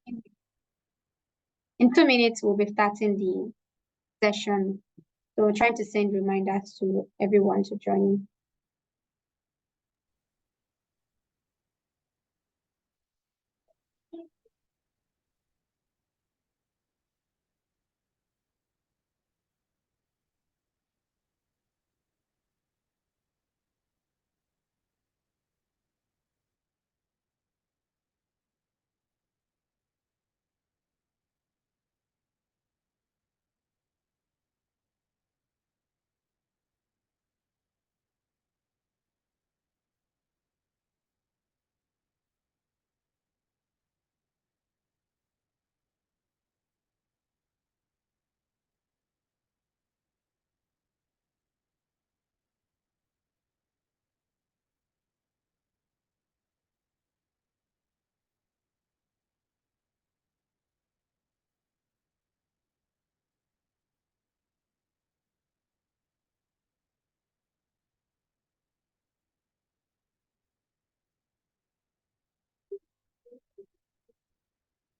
In 2 minutes, we'll be starting the session. So trying to send reminders to everyone to join.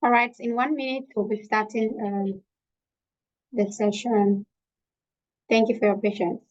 All right, in 1 minute, we'll be starting the session. Thank you for your patience.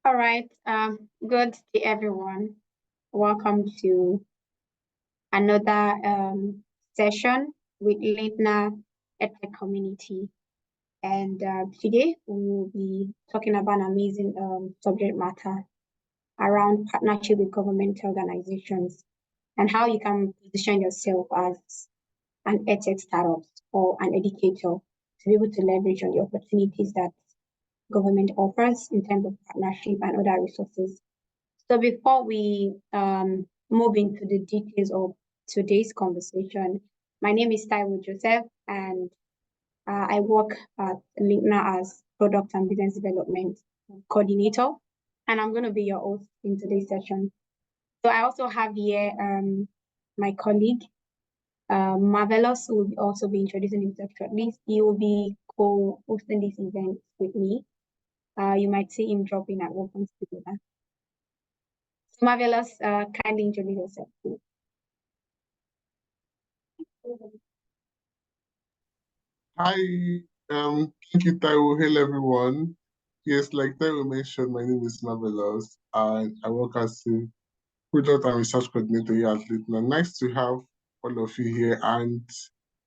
All right, good day, everyone. Welcome to another session with Lintna EdTech community. And today we will be talking about an amazing subject matter around partnership with government organizations and how you can position yourself as an EdTech startup or an educator to be able to leverage on the opportunities that government offers in terms of partnership and other resources. So before we move into the details of today's conversation, my name is Taiwo Joseph, and I work at Lintna as Product and Business Development Coordinator, and I'm going to be your host in today's session. So I also have here my colleague, Marvelous, who will also be introducing himself shortly. He will be co-hosting this event with me. You might see him drop in at one point together. So Marvelous, kindly introduce yourself, please. Hi, thank you, Taiwo. Hello, everyone. Yes, like Taiwo mentioned, my name is Marvelous, and I work as a product and research coordinator here at Lintna. Nice to have all of you here, and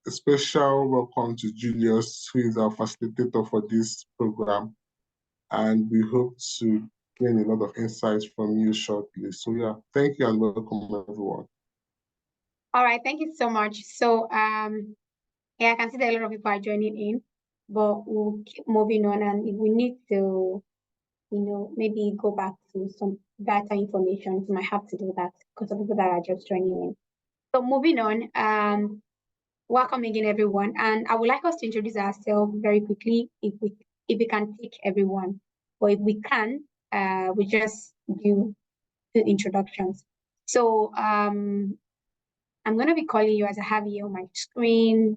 a special welcome to Julius, who is our facilitator for this program. And we hope to gain a lot of insights from you shortly. So yeah, thank you and welcome, everyone. All right, thank you so much. So yeah, I can see that a lot of people are joining in, but we'll keep moving on, and if we need to, maybe go back to some data information, we might have to do that because of people that are just joining in. So moving on, welcome again, everyone, and I would like us to introduce ourselves very quickly, if we can take everyone, or if we can, we just do the introductions. So I'm going to be calling you as I have you on my screen.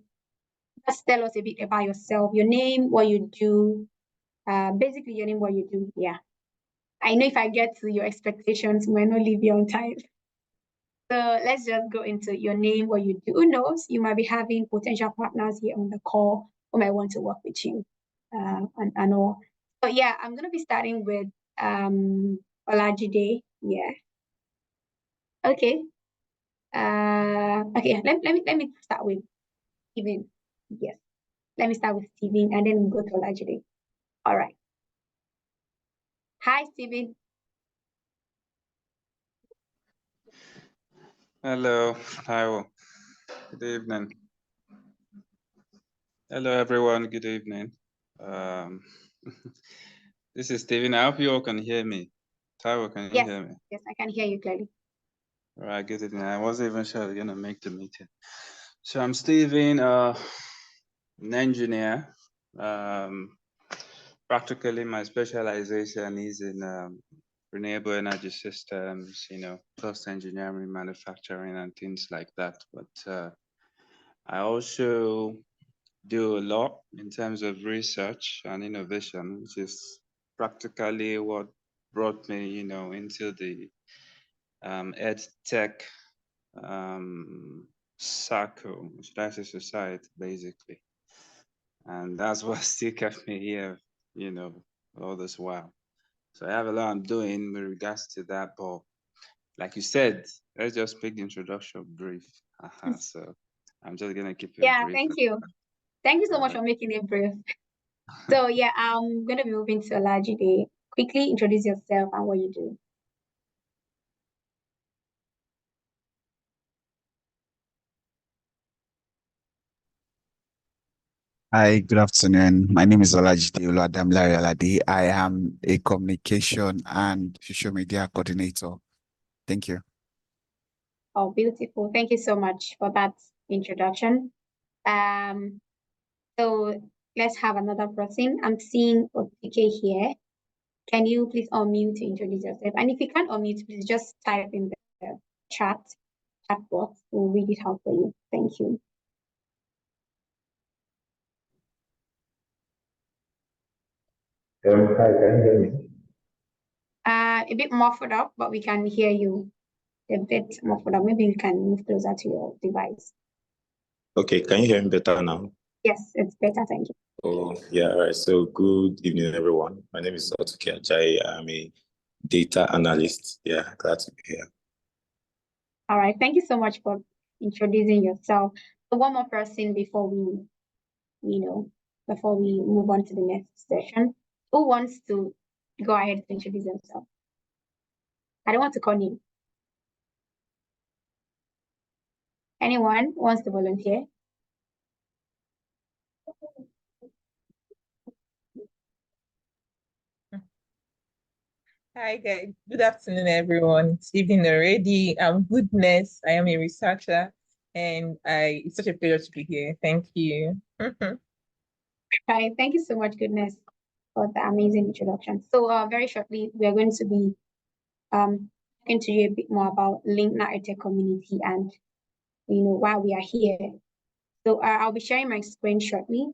Just tell us a bit about yourself, your name, what you do, basically your name, what you do. Yeah. I know if I get to your expectations, we might not leave you on time. So let's just go into your name, what you do. Who knows? You might be having potential partners here on the call who might want to work with you, and all. But yeah, I'm gonna be starting with Olajide. Yeah. Okay. Okay. Let me start with Steven. Yes. Let me start with Steven, and then we'll go to Olajide. All right. Hi, Steven. Hello, Taiwo. Good evening. Hello, everyone. Good evening. This is Steven. I hope you all can hear me. Taiwo, can you Yes. hear me? Yes, I can hear you clearly. All right, good evening. I wasn't even sure we're gonna make the meeting. So I'm Steven, an engineer. Practically, my specialization is in renewable energy systems, cost engineering, manufacturing, and things like that. But I also do a lot in terms of research and innovation, which is practically what brought me, into the EdTech circle, should I say society, basically. And that's what still kept me here, all this while. So I have a lot I'm doing with regards to that, but like you said, let's just make the introduction brief. So I'm just gonna keep it Yeah, brief. thank you. Thank you so much for making it brief. So yeah, I'm gonna be moving to Olajide. Quickly introduce yourself and what you do. Hi, good afternoon. My name is Olajide Oluwadamilare Alade. I am a communication and social media coordinator. Thank you. Oh, beautiful. Thank you so much for that introduction. So let's have another person. I'm seeing Otike here. Can you please unmute to introduce yourself? And if you can't unmute, please just type in the chat box. We'll read it out for you. Thank you. Hi, can you hear me? A bit muffled up, but we can hear you. A bit muffled up. Maybe you can move closer to your device. Okay, can you hear me better now? Yes, it's better. Thank you. Oh, yeah, all right. So good evening, everyone. My name is Otuke Ajayi. I'm a data analyst. Yeah, glad to be here. All right. Thank you so much for introducing yourself. So one more person before we move on to the next session. Who wants to go ahead and introduce themselves? I don't want to call you. Anyone wants to volunteer? Hi guys, good afternoon everyone. It's evening already. I'm Goodness. I am a researcher and it's such a pleasure to be here. Thank you. Hi, thank you so much, Goodness, for the amazing introduction. So very shortly, we are going to be talking to you a bit more about Lintna EdTech community and why we are here. So I'll be sharing my screen shortly.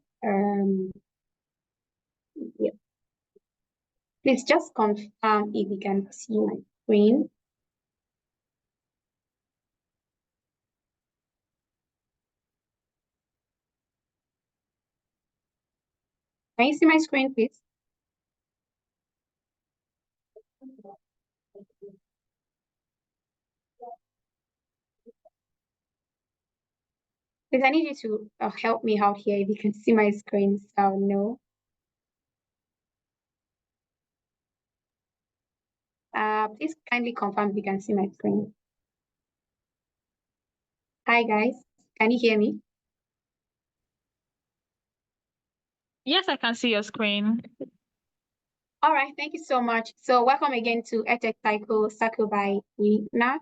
Yeah. Please just confirm if you can see my screen. Can you see my screen, please? Please, I need you to help me out here if you can see my screen. So no. Please kindly confirm if you can see my screen. Hi guys, can you hear me? Yes, I can see your screen. All right, thank you so much. So welcome again to EdTech Cycle by Lintna.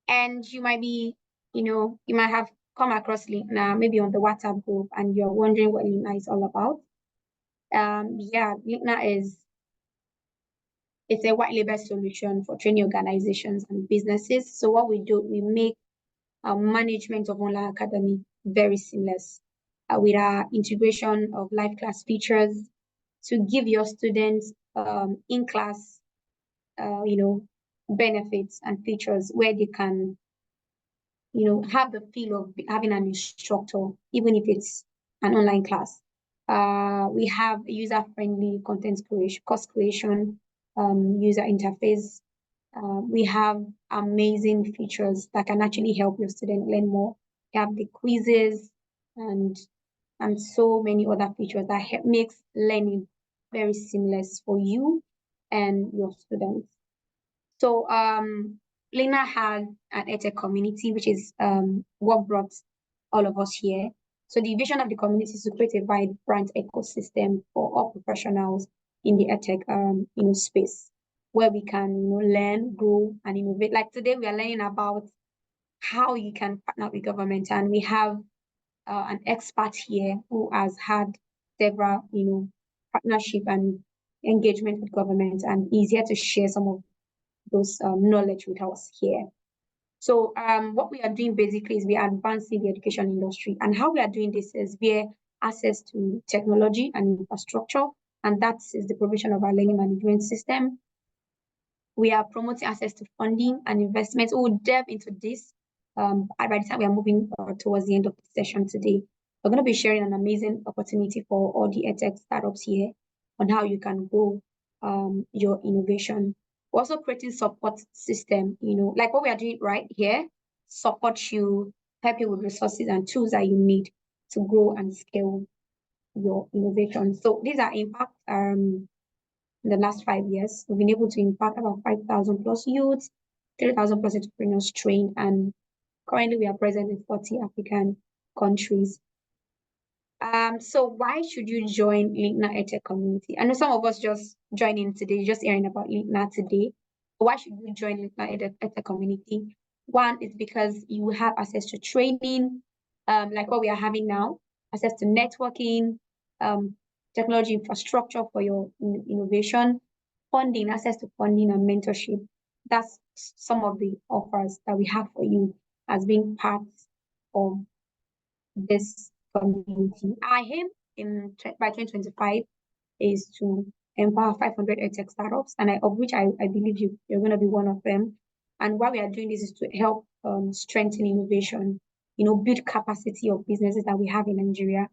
And you might be, you might have come across Lintna maybe on the WhatsApp group and you're wondering what Lintna is all about. Yeah, Lintna it's a white label solution for training organizations and businesses. So what we do, we make management of online academy very seamless with our integration of live class features to give your students in-class, benefits and features where they can, have the feel of having an instructor, even if it's an online class. We have user-friendly content creation, course creation, user interface. We have amazing features that can actually help your student learn more. We have the quizzes and so many other features that makes learning very seamless for you and your students. So Lintna has an EdTech community, which is what brought all of us here. So the vision of the community is to create a vibrant ecosystem for all professionals in the EdTech space, where we can learn, grow, and innovate. Like today, we are learning about how you can partner with government, and we have an expert here who has had several partnership and engagement with government, and is here to share some of those knowledge with us here. So what we are doing basically is we are advancing the education industry, and how we are doing this is via access to technology and infrastructure, and that is the provision of our learning management system. We are promoting access to funding and investments. We will delve into this by the time we are moving towards the end of the session today. We're going to be sharing an amazing opportunity for all the EdTech startups here on how you can grow your innovation. We're also creating support system, like what we are doing right here, support you, help you with resources and tools that you need to grow and scale your innovation. So these are impact in the last 5 years. We've been able to impact about 5,000 plus youths, 3,000 plus entrepreneurs trained, and currently we are present in 40 African countries. So why should you join Lintna EdTech community? I know some of us just joining today, just hearing about Lintna today. Why should you join Lintna EdTech community? One is because you have access to training, like what we are having now, access to networking, technology infrastructure for your innovation, funding, access to funding and mentorship. That's some of the offers that we have for you as being part of this community. Our aim by 2025 is to empower 500 EdTech startups, and of which I believe you're going to be one of them. And why we are doing this is to help strengthen innovation, build capacity of businesses that we have in Nigeria,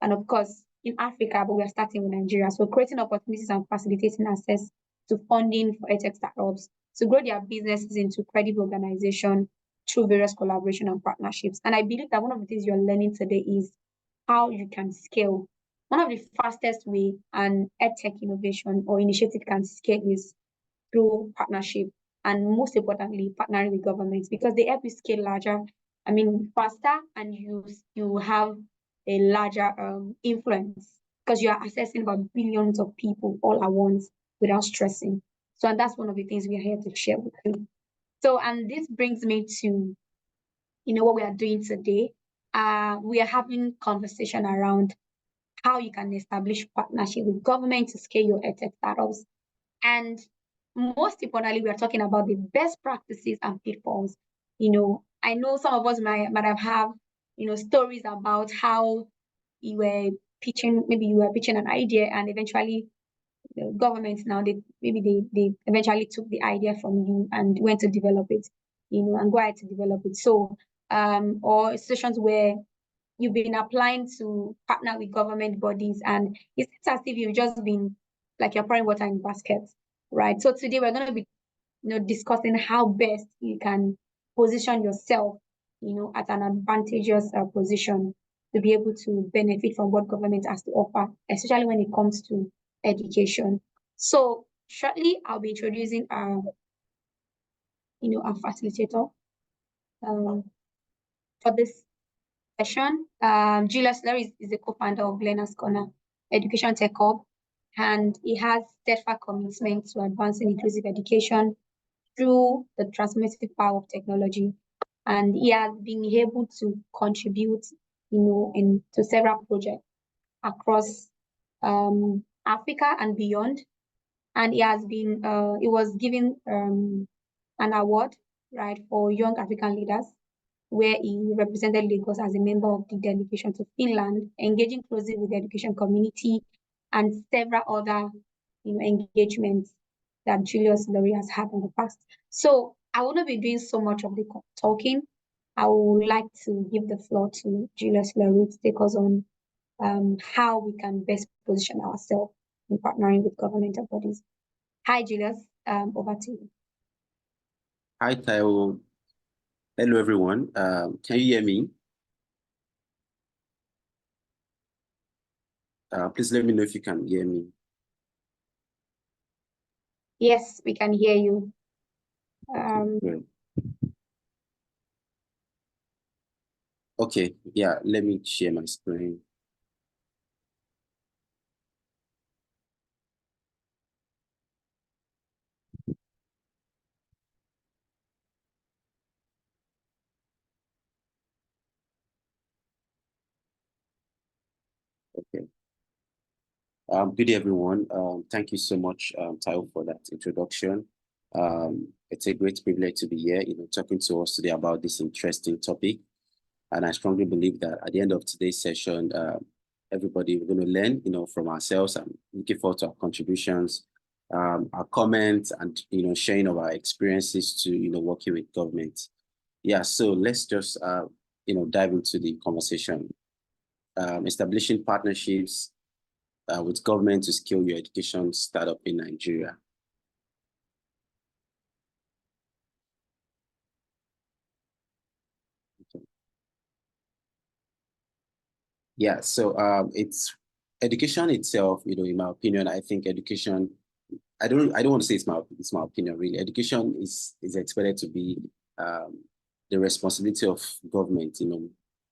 and of course in Africa, but we are starting with Nigeria. So creating opportunities and facilitating access to funding for EdTech startups to grow their businesses into credible organization through various collaboration and partnerships. And I believe that one of the things you're learning today is how you can scale. One of the fastest way an EdTech innovation or initiative can scale is through partnership, and most importantly, partnering with governments, because they help you scale larger, faster, and you have a larger influence because you are accessing about billions of people all at once without stressing. So, and that's one of the things we are here to share with you. So, and this brings me to, what we are doing today. We are having conversation around how you can establish partnership with government to scale your EdTech startups. And most importantly, we are talking about the best practices and pitfalls. I know some of us might have stories about how you were pitching, maybe you were pitching an idea and eventually the government now they eventually took the idea from you and went to develop it, and go ahead to develop it. So or situations where you've been applying to partner with government bodies and it's as if you've just been like you're pouring water in baskets, right? So today we're going to be discussing how best you can position yourself at an advantageous position to be able to benefit from what government has to offer, especially when it comes to education. So shortly I'll be introducing our facilitator for this session. Julius Larry is the co-founder of Learner's Corner Education Tech Hub, and he has steadfast commitment to advancing inclusive education through the transformative power of technology. And he has been able to contribute, into several projects across Africa and beyond. And he was given an award, right, for young African leaders, where he represented Lagos as a member of the delegation to Finland, engaging closely with the education community and several other engagements that Julius Laurie has had in the past. So I will not be doing so much of the talking. I would like to give the floor to Julius Laurie to take us on how we can best position ourselves in partnering with governmental bodies. Hi, Julius. Over to you. Hi, Taiwo. Hello, everyone. Can you hear me? Please let me know if you can hear me. Yes, we can hear you. Great. Okay, yeah, let me share my screen. Okay. Good day, everyone. Thank you so much, Taiwo, for that introduction. It's a great privilege to be here, talking to us today about this interesting topic. And I strongly believe that at the end of today's session, everybody, we're going to learn, from ourselves. I'm looking forward to our contributions, our comments, and sharing of our experiences to working with government. Yeah, so let's just dive into the conversation. Establishing partnerships with government to scale your education startup in Nigeria. Okay. Yeah, so it's education itself, in my opinion, I think education, I don't want to say it's my opinion, really. Education is expected to be the responsibility of government,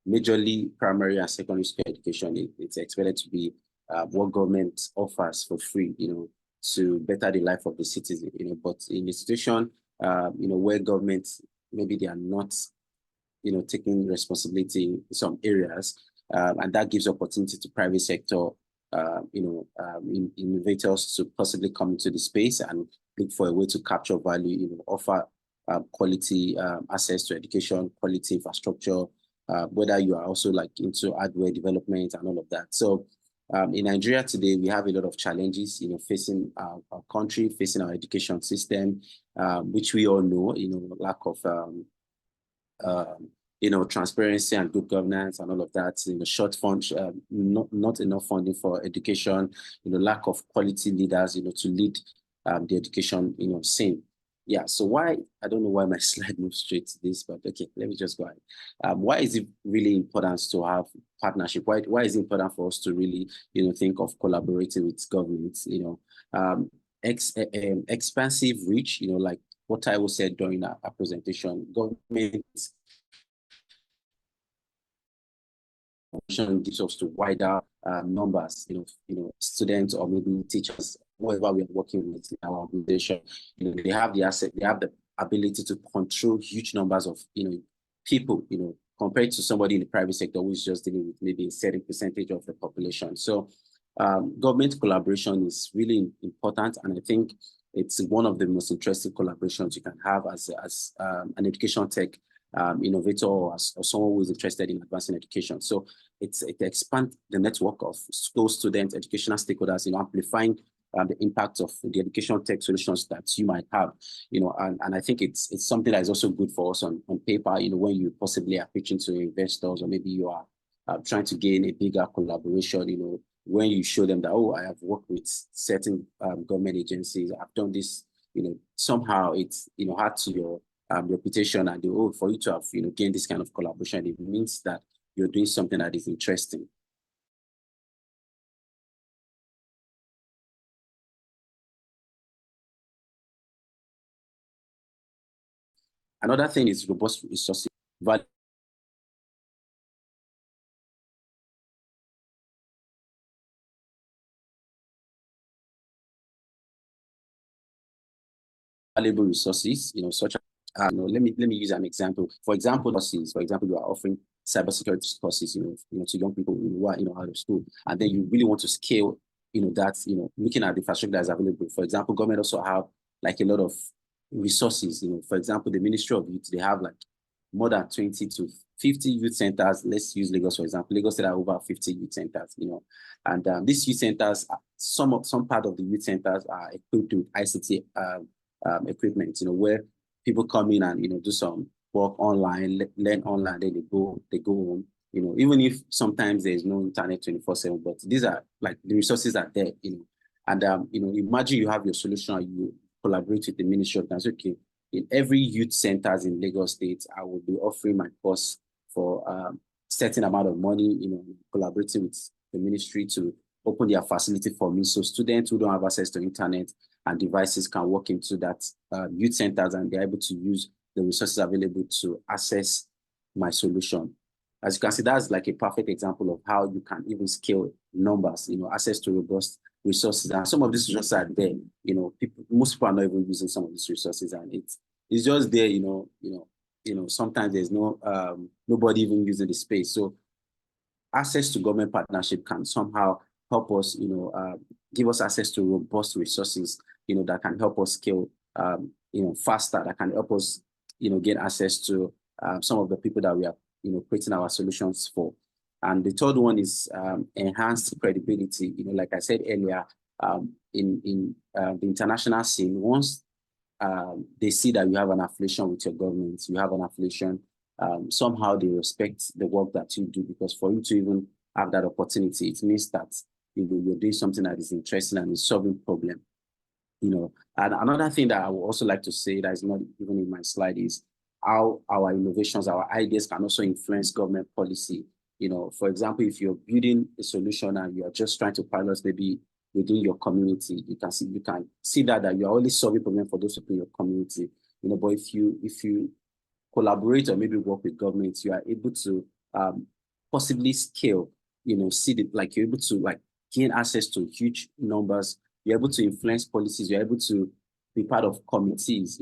majorly primary and secondary school education. It's expected to be what government offers for free, to better the life of the citizen, but in a situation, where government, maybe they are not, taking responsibility in some areas, and that gives opportunity to private sector, innovators to possibly come into the space and look for a way to capture value, offer quality access to education, quality infrastructure, whether you are also like into hardware development and all of that. So in Nigeria today, we have a lot of challenges, facing our country, facing our education system, which we all know, lack of transparency and good governance and all of that, short funds, not enough funding for education, lack of quality leaders, to lead the education, scene. Yeah, so why, I don't know why my slide moves straight to this, but okay, let me just go ahead. Why is it really important to have partnership? Why is it important for us to really, think of collaborating with governments, expansive reach, like what I was said during our presentation, government gives us to wider numbers, students or maybe teachers, whoever we are working with in our organization. They have the asset, they have the ability to control huge numbers of, people, compared to somebody in the private sector who is just dealing with maybe a certain percentage of the population. So government collaboration is really important, and I think it's one of the most interesting collaborations you can have as an education tech innovator or someone who is interested in advancing education. So it expands the network of school students, educational stakeholders, amplifying the impact of the education tech solutions that you might have, and I think it's something that is also good for us on paper, when you possibly are pitching to investors, or maybe you are trying to gain a bigger collaboration, when you show them that, oh, I have worked with certain government agencies, I've done this, somehow it's, add to your reputation, and for you to have, gained this kind of collaboration, it means that you're doing something that is interesting. Another thing is robust resources. Valuable resources, such as, let me use an example. For example, you are offering cybersecurity courses, to young people who are, out of school, and then you really want to scale, that, looking at the infrastructure that is available. For example, government also have like a lot of resources, for example, the Ministry of Youth, they have like more than 20 to 50 youth centers. Let's use Lagos, for example. Lagos there are over 50 youth centers, and these youth centers, some part of the youth centers are equipped with ICT equipment, where people come in and, do some work online, learn online, then they go home. even if sometimes there's no internet 24/7, but these are like the resources are there, And imagine you have your solution and you collaborate with the Ministry of Dance. Okay, in every youth centers in Lagos State, I will be offering my course for certain amount of money, collaborating with the ministry to open their facility for me. So students who don't have access to internet and devices can walk into that youth centers and they're able to use the resources available to access my solution. As you can see, that's like a perfect example of how you can even scale numbers, access to robust resources. And some of these resources are there, most people are not even using some of these resources, and it's just there, sometimes there's nobody even using the space. So access to government partnership can somehow help us, give us access to robust resources, that can help us scale, faster, that can help us, get access to some of the people that we are, creating our solutions for. And the third one is enhanced credibility. Like I said earlier, in the international scene, once they see that you have an affiliation with your government, you have an affiliation, somehow they respect the work that you do, because for you to even have that opportunity, it means that you're doing something that is interesting and is solving problem. And another thing that I would also like to say that is not even in my slide is how our innovations, our ideas can also influence government policy. For example, if you're building a solution and you're just trying to pilot maybe within your community, you can see that you're only solving problem for those people in your community. But if you collaborate or maybe work with governments, you are able to possibly scale, like you're able to gain access to huge numbers. You're able to influence policies. You're able to be part of committees,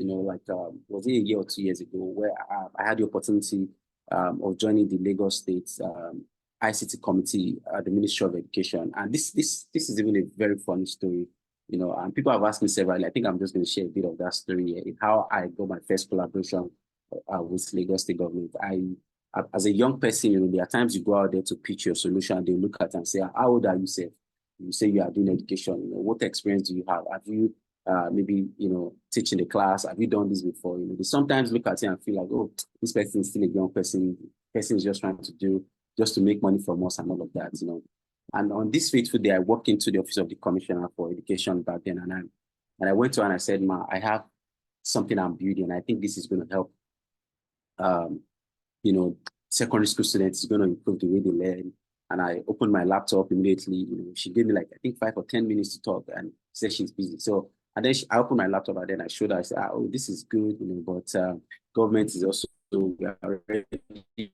was it a year or 2 years ago where I had the opportunity of joining the Lagos State ICT committee at the Ministry of Education. And this is even a very funny story, and people have asked me several. I think I'm just going to share a bit of that story here, how I got my first collaboration with Lagos State government. As a young person, there are times you go out there to pitch your solution and they look at it and say, how old are you, sir? You say you are doing education, what experience do you have? Have you maybe, teaching the class? Have you done this before? They sometimes look at it and feel like, oh, this person is still a young person. Person is just trying to make money from us and all of that, And on this fateful day, I walked into the office of the Commissioner for Education back then, and I went to her and I said, Ma, I have something I'm building, and I think this is going to help, secondary school students. Is going to improve the way they learn. And I opened my laptop immediately. She gave me I think 5 or 10 minutes to talk, and said she's busy. So, and then I opened my laptop and then I showed her. I said, oh, this is good, but government is also, we are already in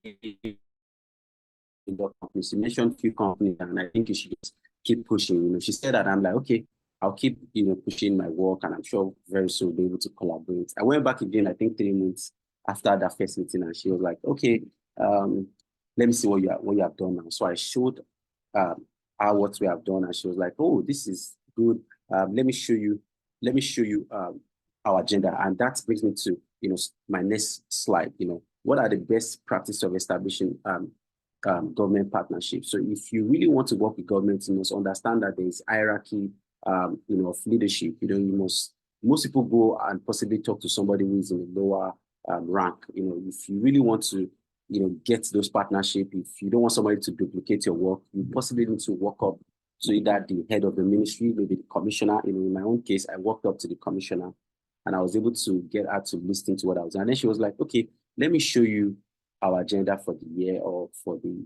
the companies. You mentioned a few companies, and I think you should just keep pushing. She said that. I'm like, okay, I'll keep, pushing my work, and I'm sure very soon we'll be able to collaborate. I went back again, I think 3 months after that first meeting, and she was like, okay, let me see what you have done now. So I showed her what we have done, and she was like, oh, this is good. Let me show you our agenda. And that brings me to, my next slide. What are the best practices of establishing government partnerships? So if you really want to work with government, you must understand that there is hierarchy, of leadership. Most people go and possibly talk to somebody who is in a lower rank. If you really want to, get those partnerships, if you don't want somebody to duplicate your work, you possibly need to walk up to either the head of the ministry, maybe the commissioner. In my own case, I walked up to the commissioner and I was able to get her to listen to what I was doing. And then she was like, okay, let me show you our agenda for the year, or for the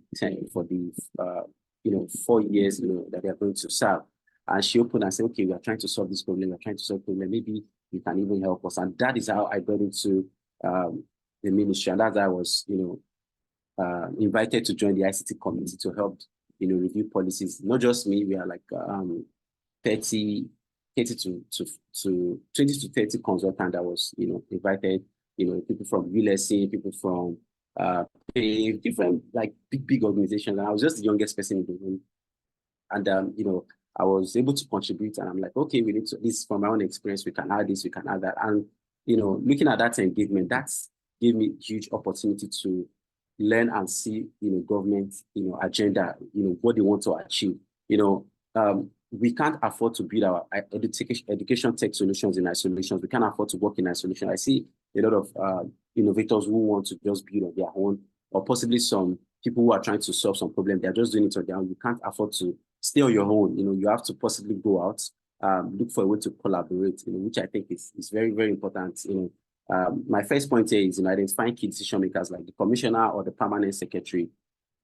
4 years, that they are going to serve. And she opened and said, okay, we are trying to solve this problem. We're trying to solve the problem. Maybe you can even help us. And that is how I got into the ministry. And that's how I was, invited to join the ICT committee to help, review policies. Not just me, we are like 20 to 30 consultants that was, invited, people from ULSC, people from different big organizations. And I was just the youngest person in the room. And, I was able to contribute, and I'm like, okay, we need to, this from my own experience, we can add this, we can add that. And, looking at that engagement, that's gave me huge opportunity to learn and see, government, agenda, what they want to achieve. We can't afford to build our education tech solutions in isolation. We can't afford to work in isolation. I see a lot of innovators who want to just build on their own, or possibly some people who are trying to solve some problem. They're just doing it on their own. You can't afford to stay on your own. You have to possibly go out, look for a way to collaborate, which I think is very, very important. My first point here is identifying key decision makers like the commissioner or the permanent secretary.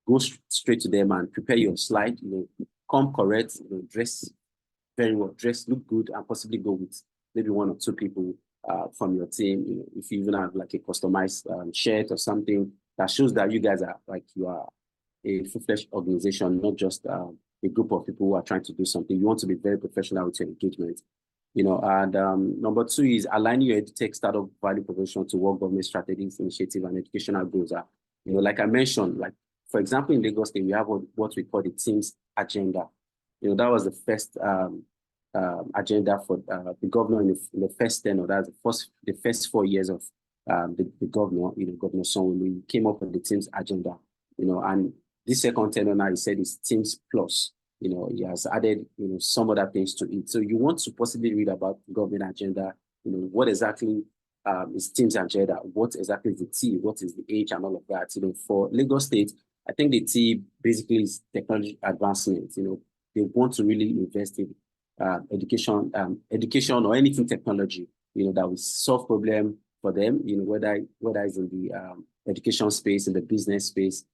Go straight to them and prepare your slide, come correct, dress very well, look good, and possibly go with maybe 1 or 2 people from your team. If you even have like a customized shirt or something that shows that you guys are you are a full-fledged organization, not just a group of people who are trying to do something. You want to be very professional with your engagement. And number 2 is aligning your EdTech startup value proposition to what government strategies, initiative, and educational goals are. Like I mentioned, like for example, in Lagos State, we have what we call the team's agenda. That was the first agenda for the governor in the first tenure. That's the first 4 years of the governor, Governor Sanwo-Olu came up with the team's agenda, and this second tenure now he said is Teams Plus. He has added, some other things to it. So you want to possibly read about government agenda, what exactly is Teams agenda, what exactly is the T, what is the H, and all of that. For Lagos State, I think the T basically is technology advancement. They want to really invest in education or anything technology, that will solve problem for them, whether it's in the education space, in the business space,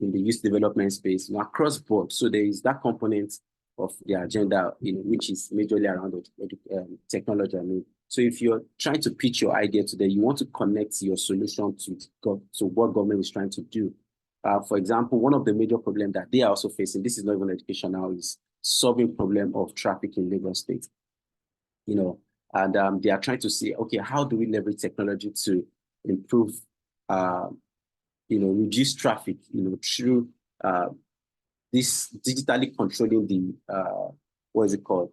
in the youth development space, across board. So there is that component of the agenda, which is majorly around technology. So if you're trying to pitch your idea today, you want to connect your solution to what government is trying to do. For example, one of the major problems that they are also facing, this is not even education now, is solving problem of traffic in Lagos State. And they are trying to see, okay, how do we leverage technology to improve reduce traffic, through this digitally controlling the what is it called?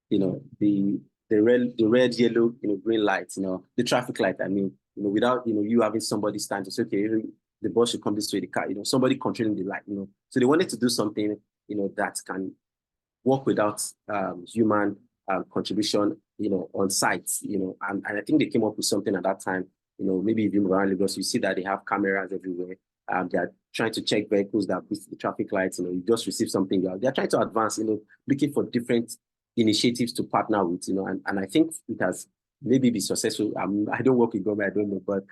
The red, yellow, green lights, the traffic light. Without you having somebody stand to say, okay, the bus should come this way, the car, somebody controlling the light, So they wanted to do something, that can work without human contribution, on site, and I think they came up with something at that time. Maybe if you move around Lagos, you see that they have cameras everywhere. They are trying to check vehicles that beat the traffic lights. You just receive something. They are trying to advance, looking for different initiatives to partner with, and I think it has maybe be successful. I don't work with government, I don't know, but,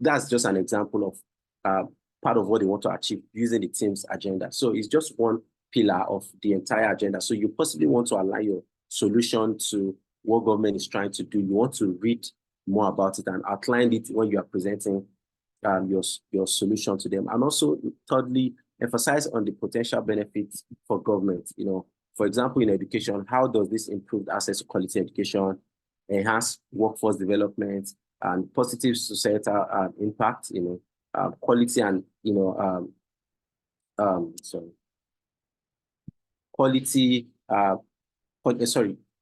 that's just an example of part of what they want to achieve using the team's agenda. So it's just one pillar of the entire agenda. So you possibly want to align your solution to what government is trying to do. You want to read more about it and outline it when you are presenting your solution to them. And also, thirdly, emphasize on the potential benefits for government. For example, in education, how does this improve access to quality education, enhance workforce development, and positive societal impact, quality and,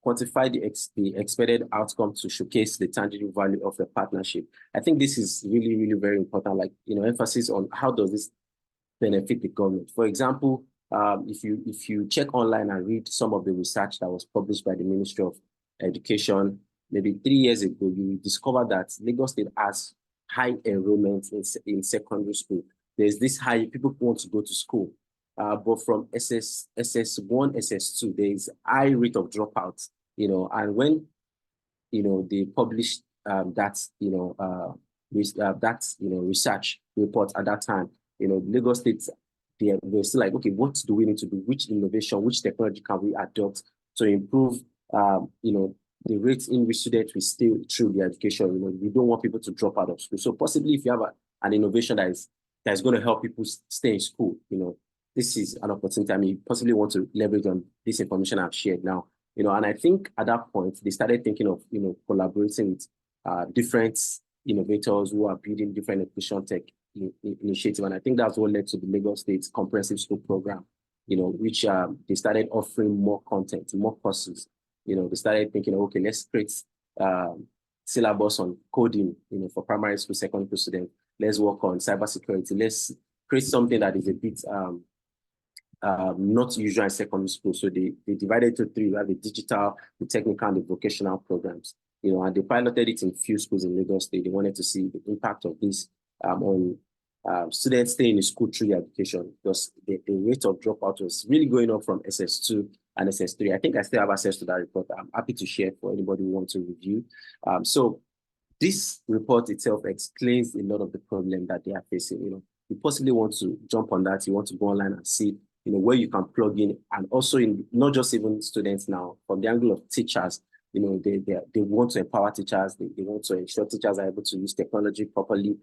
quantify the expected outcome to showcase the tangible value of the partnership. I think this is really, really very important, emphasis on how does this benefit the government. For example, if you check online and read some of the research that was published by the Ministry of Education, maybe 3 years ago, you will discover that Lagos State has high enrollment in secondary school. There's this high, people want to go to school. But from SS1, SS2, there is high rate of dropouts, and when, they published research report at that time, Lagos State, they're still like, okay, what do we need to do? Which innovation, which technology can we adopt to improve, the rates in which students will stay through the education? We don't want people to drop out of school. So possibly if you have an innovation that is going to help people stay in school, this is an opportunity. You possibly want to leverage on this information I've shared now, and I think at that point, they started thinking of, collaborating with different innovators who are building different education tech initiatives. And I think that's what led to the Lagos State Comprehensive School Program, which they started offering more content, more courses. They started thinking, okay, let's create syllabus on coding, for primary school, secondary school students. Let's work on cybersecurity. Let's create something that is a bit not usual in secondary school. So they divided into 3. We have the digital, the technical, and the vocational programs. And they piloted it in few schools in Lagos State. They wanted to see the impact of this on students staying in school through their education, because the rate of dropout was really going up from SS2 and SS3. I think I still have access to that report. I'm happy to share for anybody who wants to review. So this report itself explains a lot of the problem that they are facing. You possibly want to jump on that. You want to go online and see, where you can plug in, and also in not just even students now, from the angle of teachers. They want to empower teachers. They want to ensure teachers are able to use technology properly.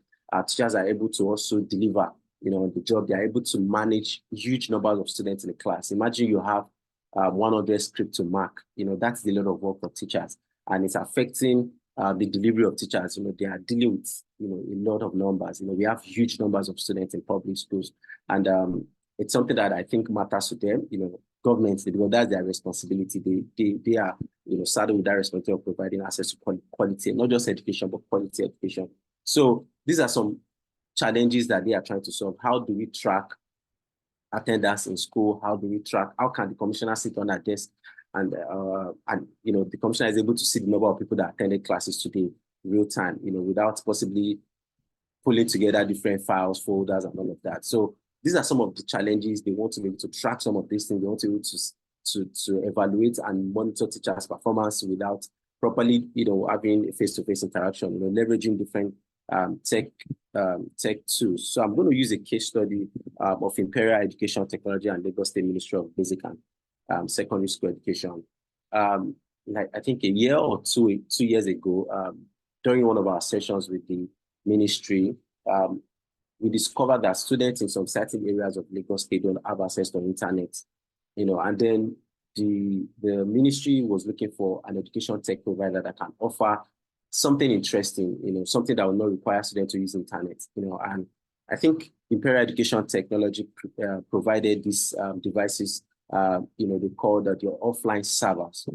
Teachers are able to also deliver, the job. They are able to manage huge numbers of students in a class. Imagine you have 100 script to mark. That's a lot of work for teachers, and it's affecting the delivery of teachers. They are dealing with, a lot of numbers. We have huge numbers of students in public schools, and it's something that I think matters to them. Governments, because that's their responsibility. They are, saddled with that responsibility of providing access to quality, not just education, but quality education. So these are some challenges that they are trying to solve. How do we track attendance in school? How can the commissioner sit on a desk and the commissioner is able to see the number of people that attended classes today real time, without possibly pulling together different files, folders, and all of that. So these are some of the challenges. They want to be able to track some of these things. They want to be able to evaluate and monitor teachers' performance without properly, having a face-to-face interaction, leveraging different tech tools. So I'm going to use a case study of Imperial Education Technology and Lagos State Ministry of Basic and Secondary School Education. Like I think a year or two years ago, during one of our sessions with the ministry, we discovered that students in some certain areas of Lagos State don't have access to internet, and then the ministry was looking for an education tech provider that can offer something interesting, something that will not require students to use internet, and I think Imperial Education Technology provided these devices, they call that your offline servers.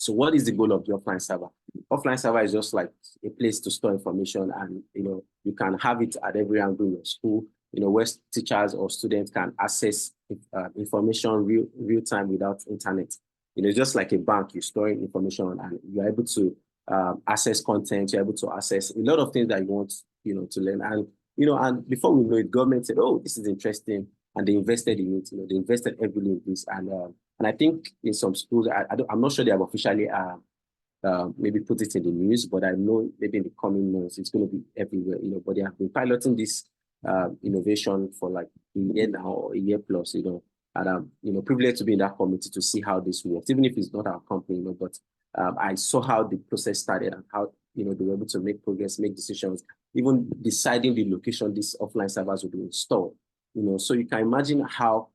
So what is the goal of the offline server? Offline server is just like a place to store information, and you can have it at every angle in your school, where teachers or students can access information real time without internet. Just like a bank, you're storing information and you're able to access content, you're able to access a lot of things that you want, to learn. And and before we know it, government said, "Oh, this is interesting," and they invested in it. They invested heavily in this, and I think in some schools, I'm not sure they have officially maybe put it in the news, but I know maybe in the coming months it's going to be everywhere. But they have been piloting this innovation for like a year now or a year plus. And I'm privileged to be in that committee to see how this works, even if it's not our company. But I saw how the process started and how they were able to make progress, make decisions, even deciding the location these offline servers will be installed. So you can imagine how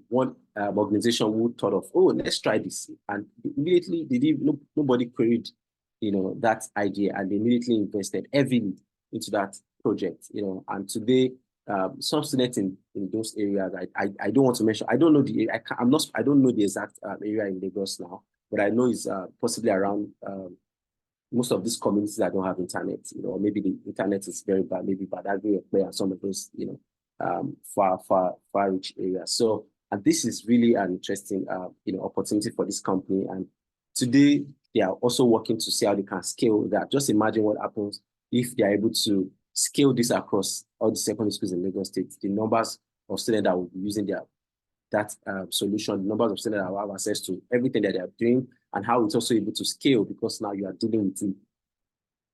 one organization would thought of, oh, let's try this, and immediately nobody queried that idea, and they immediately invested heavily into that project. And today some students in those areas, I don't want to mention, I don't know I don't know the exact area in Lagos now, but I know it's possibly around most of these communities that don't have internet, or maybe the internet is very bad, maybe Badagry or Play and some of those, far reach areas. So, and this is really an interesting, opportunity for this company. And today they are also working to see how they can scale that. Just imagine what happens if they are able to scale this across all the secondary schools in Lagos State. The numbers of students that will be using that solution, the numbers of students that will have access to everything that they are doing, and how it's also able to scale, because now you are dealing with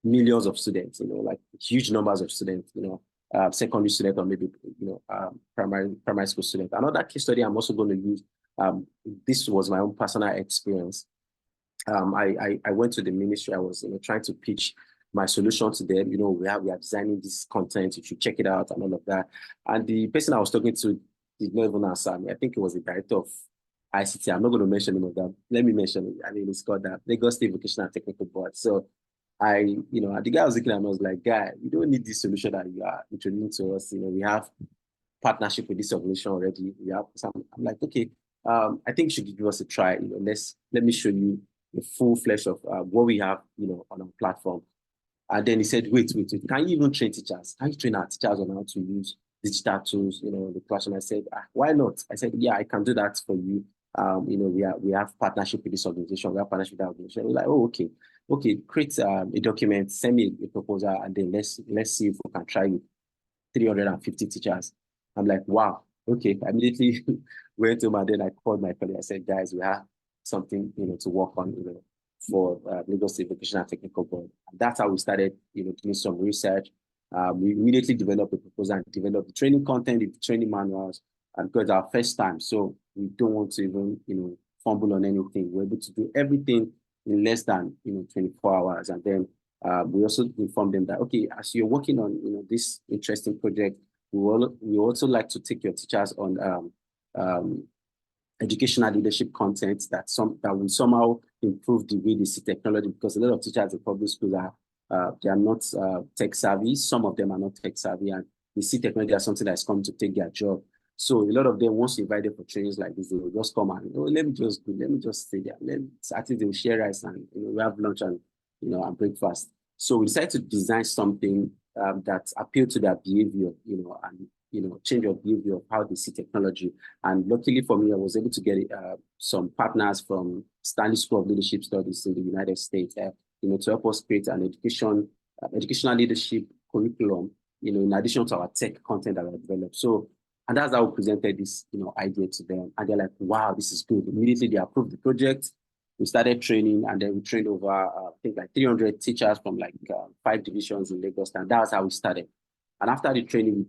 millions of students, like huge numbers of students, secondary students, or maybe, primary school students. Another case study I'm also going to use, this was my own personal experience. I went to the ministry. I was trying to pitch my solution to them. We are designing this content, you should check it out and all of that. And the person I was talking to did not even answer me. I think it was the director of ICT. I'm not going to mention him of that. Let me mention it. I mean, it's called that Lagos State Vocational and Technical Board. So the guy was looking at me, I was like, guy, we don't need this solution that you are introducing to us. We have partnership with this organization already. We have some. I'm like, okay, I think you should give us a try. Let me show you the full flesh of what we have, on our platform. And then he said, wait, can you even train teachers? Can you train our teachers on how to use digital tools, the classroom? I said, why not? I said, yeah, I can do that for you. We have partnership with this organization. We have partnership with that organization. We're like, oh, okay. okay, create a document, send me a proposal, and then let's see if we can try with 350 teachers. I'm like, wow, okay. I immediately went home and then I called my colleague. I said, guys, we have something, to work on, for Lagos State Vocational and Technical Board. And that's how we started, doing some research. We immediately developed a proposal and developed the training content, the training manuals, and because it's our first time, so we don't want to even, fumble on anything. We're able to do everything in less than, 24 hours. And then we also inform them that, okay, as you're working on, this interesting project, we also like to take your teachers on educational leadership content that will somehow improve the way they see technology, because a lot of teachers in public schools they are not tech savvy. Some of them are not tech savvy, and they see technology as something that's coming to take their job. So a lot of them, once you invite them for trainings like this, they will just come and, let me just stay there. At least they will share rice and we have lunch and and breakfast. So we decided to design something that appealed to their behavior, and change of behavior of how they see technology. And luckily for me, I was able to get some partners from Stanley School of Leadership Studies in the United States, to help us create an educational leadership curriculum, in addition to our tech content that we developed. So, and that's how we presented this, idea to them. And they're like, wow, this is good. Immediately they approved the project. We started training, and then we trained over, I think, like 300 teachers from like 5 divisions in Lagos. And that's how we started. And after the training,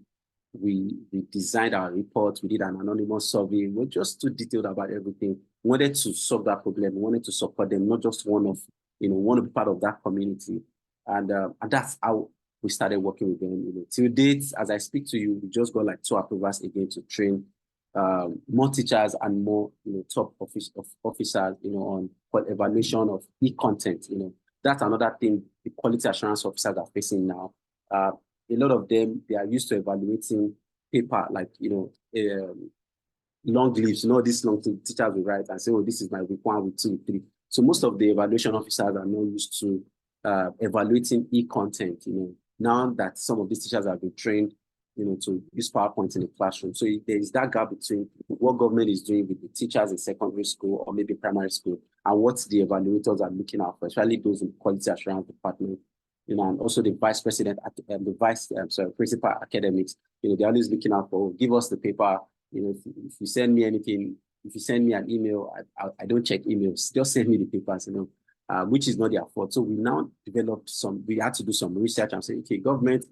we designed our reports. We did an anonymous survey. We're just too detailed about everything. We wanted to solve that problem. We wanted to support them, not just want to be part of that community. And that's how we started working with them. Till date, as I speak to you, we just got like 2 approvals again to train more teachers and more top officers on evaluation of e-content. That's another thing the quality assurance officers are facing now. A lot of them, they are used to evaluating paper, like long leaves. This long thing teachers will write and say, oh, this is my week 1, week 2, week 3. So most of the evaluation officers are not used to evaluating e-content. Now that some of these teachers have been trained to use PowerPoint in the classroom. So there is that gap between what government is doing with the teachers in secondary school or maybe primary school and what the evaluators are looking at for, especially those in quality assurance department, and also the vice president, principal academics, they're always looking out for, give us the paper, if you send me anything, if you send me an email, I don't check emails, just send me the papers, which is not their fault. So we now developed we had to do some research and say, okay, government,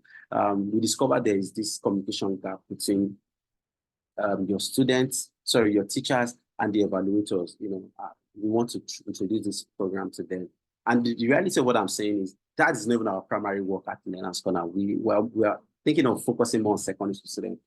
we discovered there is this communication gap between your teachers and the evaluators. We want to introduce this program to them. And the reality of what I'm saying is that is not even our primary work at Learner's Corner. We are thinking of focusing more on secondary school students,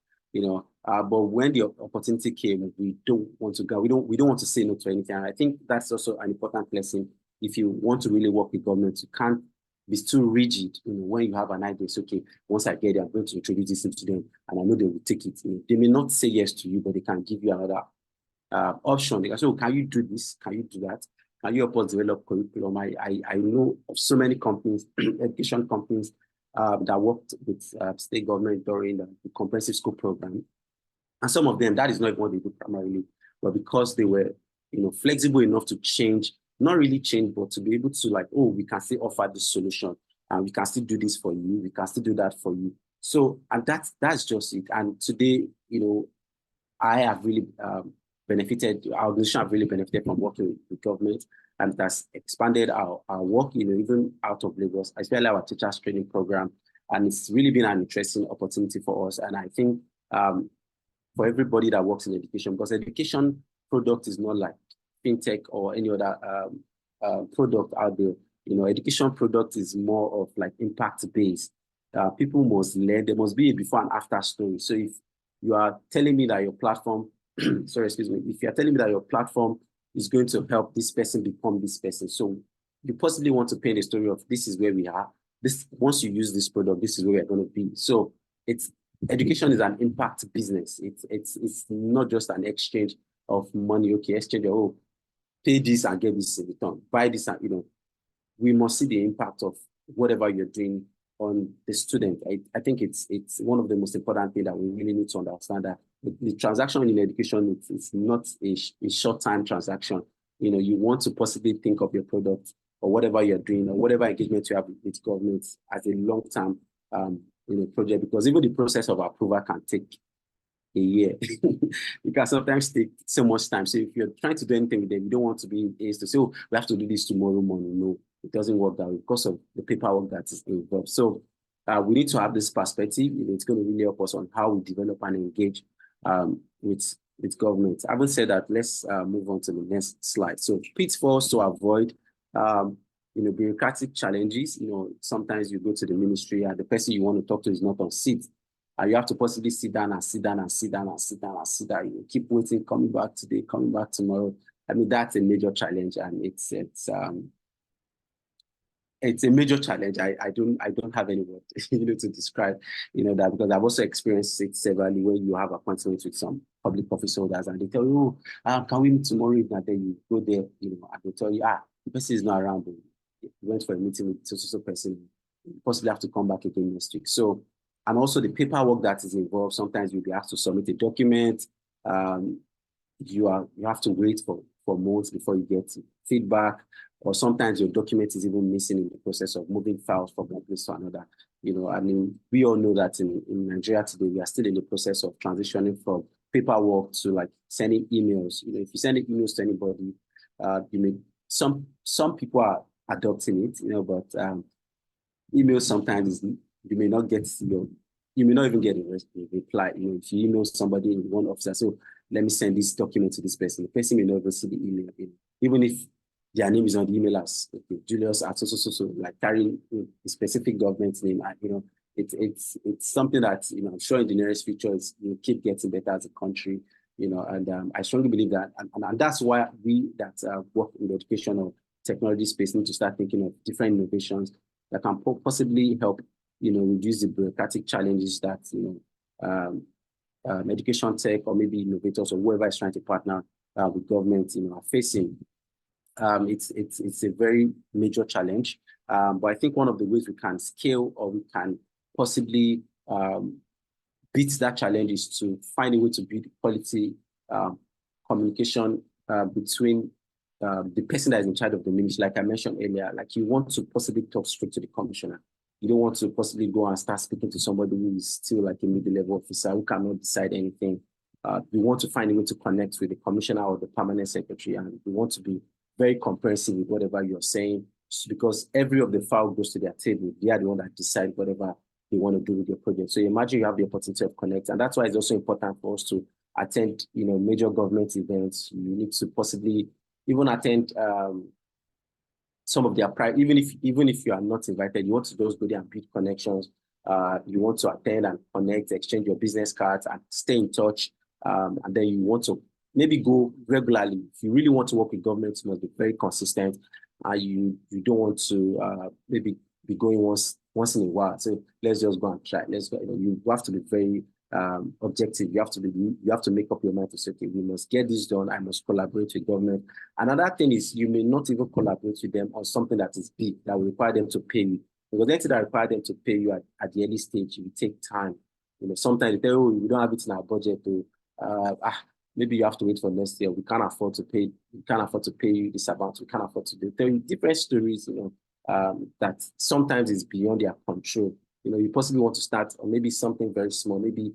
but when the opportunity came, we don't want to go. We don't want to say no to anything. And I think that's also an important lesson. If you want to really work with government, you can't be too rigid. When you have an idea, it's okay. Once I get it, I'm going to introduce this into them, and I know they will take it. They may not say yes to you, but they can give you another option. They can say, oh, can you do this? Can you do that? Can you help us develop curriculum? I know of so many companies, education companies, that worked with state government during the comprehensive school program. And some of them, that is not what they do primarily, but because they were, flexible enough to change, not really change, but to be able to like, oh, we can still offer this solution, and we can still do this for you. We can still do that for you. So, and that's just it. And today, I have really benefited, our organization have really benefited from working with government, and that's expanded our work, even out of Lagos, especially our teachers training program. And it's really been an interesting opportunity for us. And I think for everybody that works in education, because education product is not like fintech or any other product out there. Education product is more of like impact based. People must learn. There must be a before and after story. So if you are telling me that your platform, if you are telling me that your platform is going to help this person become this person, so you possibly want to paint a story of this is where we are. Once you use this product, this is where we're going to be. So education is an impact business. It's not just an exchange of money. Okay, exchange, oh, pay this and get this in return. Buy this and we must see the impact of whatever you're doing on the student. I think it's one of the most important things that we really need to understand, that the transaction in education, it's not a short-time transaction. You want to possibly think of your product or whatever you're doing, or whatever engagement you have with government as a long-term project, because even the process of approval can take a year. It can sometimes take so much time. So if you're trying to do anything with them, you don't want to be in haste to say, oh, we have to do this tomorrow morning. No, it doesn't work that way because of the paperwork that is involved. So we need to have this perspective. It's going to really help us on how we develop and engage with government. Having said that, let's move on to the next slide. So pitfalls to avoid, bureaucratic challenges. Sometimes you go to the ministry and the person you want to talk to is not on seat. You have to possibly sit down and sit down and sit down and sit down and sit down. Keep waiting, coming back today, coming back tomorrow. I mean, that's a major challenge, and it's a major challenge. I don't have any word to describe that, because I've also experienced it severally when you have appointments with some public office holders and they tell you, oh, can we meet tomorrow? And then you go there, and they tell you, the person is not around. You went for a meeting with so person. You possibly have to come back again next week. So, and also the paperwork that is involved. Sometimes you'll be asked to submit a document. You have to wait for months before you get feedback, or sometimes your document is even missing in the process of moving files from one place to another. I mean, we all know that in Nigeria today, we are still in the process of transitioning from paperwork to like sending emails. If you send emails to anybody, some people are adopting it, but emails sometimes you may not even get a reply. If you email somebody in one officer, so let me send this document to this person. The person may not even see the email, even if their name is on the email as Julius at so, like carrying a specific government name. It's something that I'm sure in the nearest future will keep getting better as a country. And I strongly believe that, and that's why we that work in the education or technology space need to start thinking of different innovations that can possibly help reduce the bureaucratic challenges that education tech or maybe innovators or whoever is trying to partner with government are facing. It's a very major challenge, but I think one of the ways we can scale or we can possibly beat that challenge is to find a way to build quality communication between the person that is in charge of the ministry. Like I mentioned earlier, like you want to possibly talk straight to the commissioner. You don't want to possibly go and start speaking to somebody who is still like a middle-level officer who cannot decide anything. You want to find a way to connect with the commissioner or the permanent secretary, and you want to be very comprehensive with whatever you're saying, because every of the file goes to their table. They are the one that decide whatever they want to do with your project. So imagine you have the opportunity of connect, and that's why it's also important for us to attend, major government events. You need to possibly even attend some of their private, even if you are not invited, you want to just go there and build connections. You want to attend and connect, exchange your business cards and stay in touch. And then you want to maybe go regularly. If you really want to work with government, you must be very consistent. You don't want to maybe be going once in a while. So let's just go and try. Let's go. You have to be very objective. You have to make up your mind to say, okay, we must get this done. I must collaborate with government. Another thing is you may not even collaborate with them on something that is big that will require them to pay you. Because anything that require them to pay you at the early stage, it will take time. Sometimes they tell you, we don't have it in our budget. Maybe you have to wait for next year. We can't afford to pay. We can't afford to pay you this amount. We can't afford to do. Tell you different stories, that sometimes is beyond their control. You possibly want to start, or maybe something very small, maybe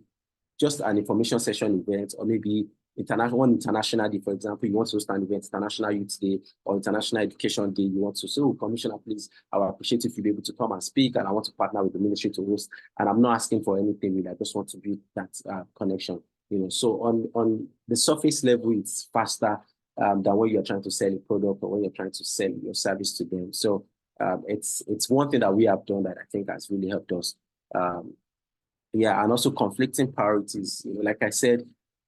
just an information session event, or maybe international day, for example. You want to start an event, International Youth Day or International Education Day. You want to say, oh, Commissioner, please, I would appreciate if you'd be able to come and speak, and I want to partner with the ministry to host. And I'm not asking for anything, really. I just want to build that connection. So on the surface level, it's faster than when you're trying to sell a product or when you're trying to sell your service to them. So it's one thing that we have done that I think has really helped us. And also conflicting priorities. Like I said,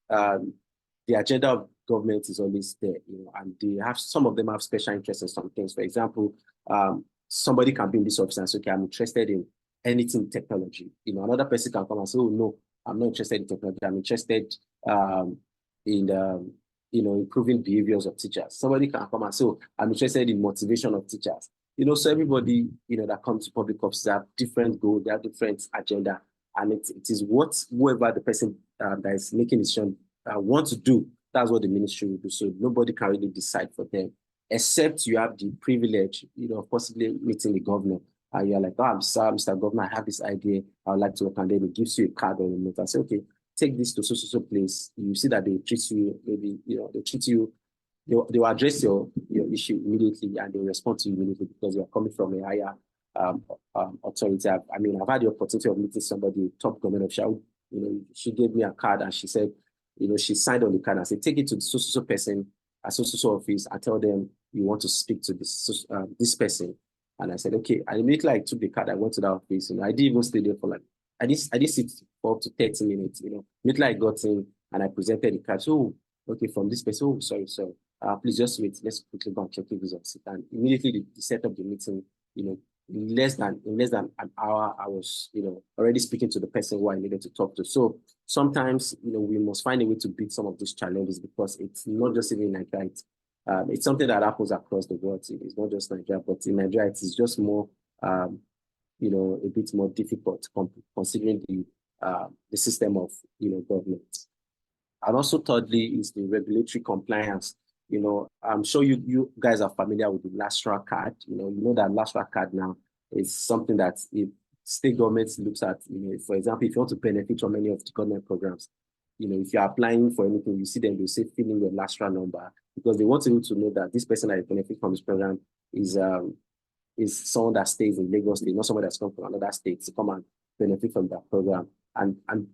the agenda of government is always there, and some of them have special interests in some things. For example, somebody can be in this office and say, okay, I'm interested in anything technology. Another person can come and say, oh no, I'm not interested in technology. I'm interested in improving behaviors of teachers. Somebody can come and say, oh, I'm interested in motivation of teachers. So everybody, that comes to public offices have different goals, they have different agenda. And it is whoever the person that is making decision want to do, that's what the ministry will do. So nobody can really decide for them. except you have the privilege, of possibly meeting the governor. And you're like, oh, I'm sorry, Mr. Governor, I have this idea. I would like to work. And then it gives you a card or a note. I say, okay, take this to so place. You see that they treat you, maybe, they treat you, they will address your issue immediately, and they'll respond to you immediately because you are coming from a higher authority. I've had the opportunity of meeting somebody, top government official. She gave me a card and she said, she signed on the card and said, take it to the so person at so office and tell them you want to speak to this person. And I said, okay. And immediately I took the card, I went to that office. I didn't even stay there for I didn't sit for up to 30 minutes. Immediately I got in and I presented the card. So, okay, from this person, oh, sorry. Please just wait. Let's quickly go and check the results. And immediately they set up the meeting. In less than an hour, I was already speaking to the person who I needed to talk to. So sometimes we must find a way to beat some of these challenges, because it's not just even in Nigeria. It's something that happens across the world. It's not just Nigeria, but in Nigeria it is just more a bit more difficult considering the system of government. And also thirdly is the regulatory compliance. I'm sure you guys are familiar with the LASTRA card. You know that LASTRA card now is something that if state governments looks at, for example, if you want to benefit from any of the government programs, if you're applying for anything, you see them, they say fill in your LASTRA number, because they want you to know that this person that is benefit from this program is someone that stays in Lagos State, not someone that's come from another state to come and benefit from that program. And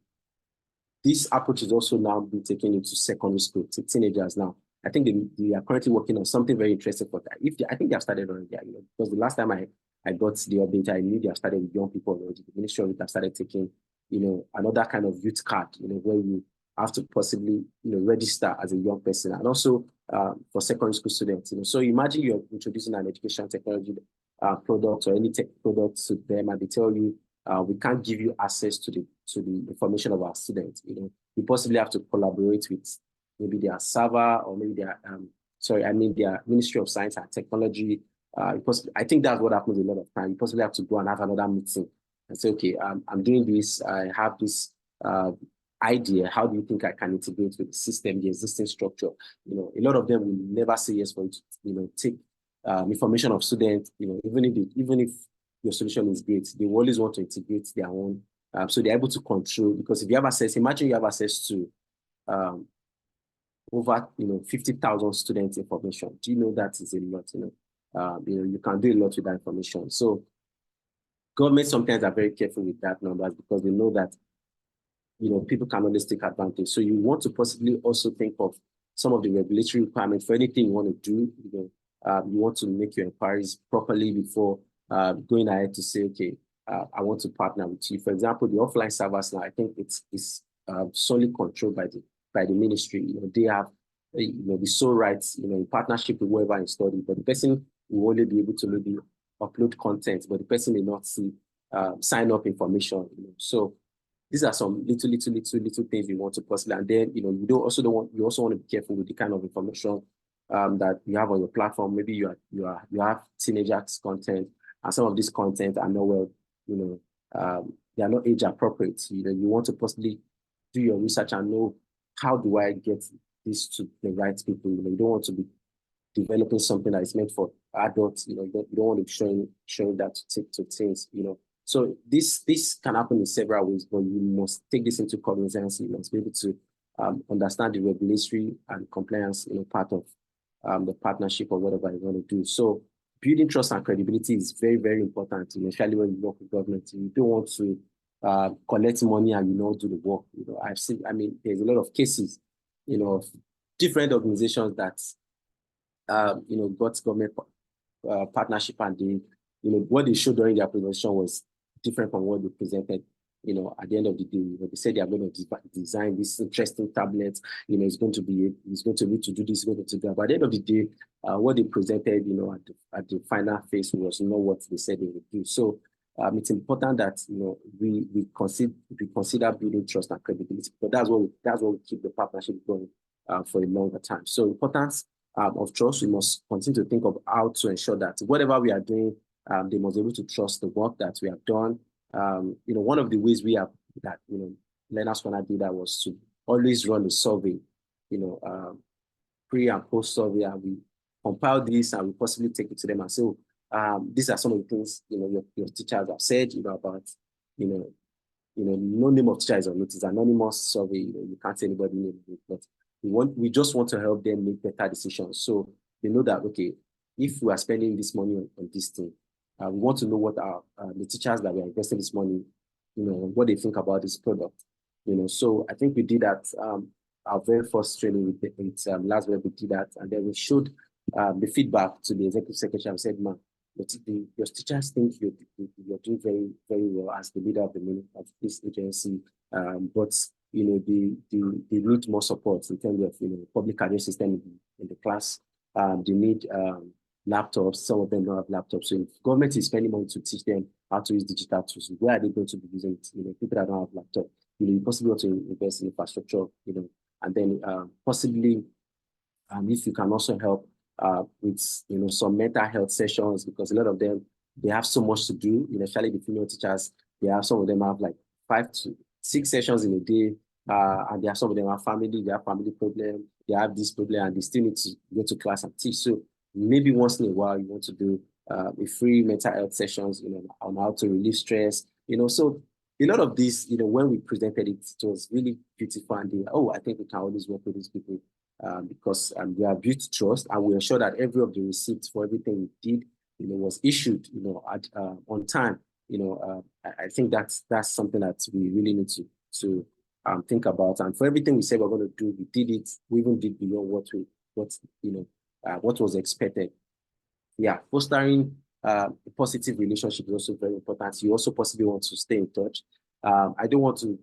this approach is also now being taken into secondary school, to teenagers now. I think they are currently working on something very interesting for that. I think they have started already, because the last time I got the update, I knew they have started with young people already. The Ministry of It have started taking, another kind of youth card, where you have to possibly, register as a young person, and also for secondary school students. So imagine you're introducing an education technology product or any tech product to them, and they tell you, we can't give you access to the information of our students. You possibly have to collaborate with maybe their server, or maybe their their Ministry of Science and Technology. I think that's what happens a lot of time. You possibly have to go and have another meeting and say, okay, I'm doing this. I have this idea. How do you think I can integrate with the system, the existing structure? A lot of them will never say yes for it. Take information of students. Even if your solution is great, they always want to integrate their own. So they're able to control, because if you have access, imagine you have access to over 50,000 students' information. Do you know that is a lot? You can do a lot with that information. So governments sometimes are very careful with that numbers, because they know that people can always take advantage. So you want to possibly also think of some of the regulatory requirements for anything you want to do. You want to make your inquiries properly before going ahead to say, okay, I want to partner with you. For example, the offline servers now, I think it's solely controlled by the ministry. They have the sole rights, in partnership with whoever installed it, but the person will only be able to maybe upload content, but the person may not see sign up information. So these are some little things you want to possibly, and then you also want to be careful with the kind of information that you have on your platform. Maybe you have teenagers content, and some of this content are not they are not age appropriate. You want to possibly do your research and know, how do I get this to the right people? You don't want to be developing something that is meant for adults. You don't want to be showing that to teens. So this can happen in several ways, but you must take this into cognizance. You must be able to understand the regulatory and compliance, part of the partnership or whatever you want to do. So building trust and credibility is very, very important, especially when you work with government. You don't want to collect money and you not do the work. I've seen, there's a lot of cases, of different organizations that, got government partnership, and they, what they showed during their presentation was different from what they presented. At the end of the day, they said they are going to design this interesting tablet. It's going to be able to do this, going to do that. But at the end of the day, what they presented, at the final phase was not what they said they would do. So it's important that we consider building trust and credibility, but that's what we keep the partnership going for a longer time. So importance of trust, we must continue to think of how to ensure that whatever we are doing, they must be able to trust the work that we have done. One of the ways we have that, Learner's Corner did that was to always run a survey, pre and post survey, and we compile this and we possibly take it to them and say, oh, these are some of the things, your teachers have said, about, no name of teacher is on it. It's anonymous survey. You can't say anybody name it, but we just want to help them make better decisions. So they know that, okay, if we are spending this money on this thing, we want to know what the teachers that we are investing this money, what they think about this product. So I think we did that. Our very first training with last week, we did that, and then we showed the feedback to the executive secretary and said, man, your teachers think you're doing very, very well as the leader of this agency, but they need more support in terms of public address system in the class. They need laptops. Some of them don't have laptops. So if government is spending money to teach them how to use digital tools, where are they going to be using it? People that don't have laptop, you possibly want to invest in infrastructure, and then possibly if you can also help with some mental health sessions, because a lot of them, they have so much to do, especially the female teachers. Some of them have like 5 to 6 sessions in a day, and some of them have family, they have family problem, they have this problem, and they still need to go to class and teach. So maybe once in a while you want to do a free mental health sessions, on how to relieve stress, so a lot of this, when we presented it, it was really beautiful, and I think we can always work with these people. Because we are built trust, and we ensure that every of the receipts for everything we did, was issued, on time. I think that's something that we really need to think about. And for everything we said we're going to do, we did it. We even did beyond what was expected. Yeah, fostering a positive relationship is also very important. You also possibly want to stay in touch. I don't want to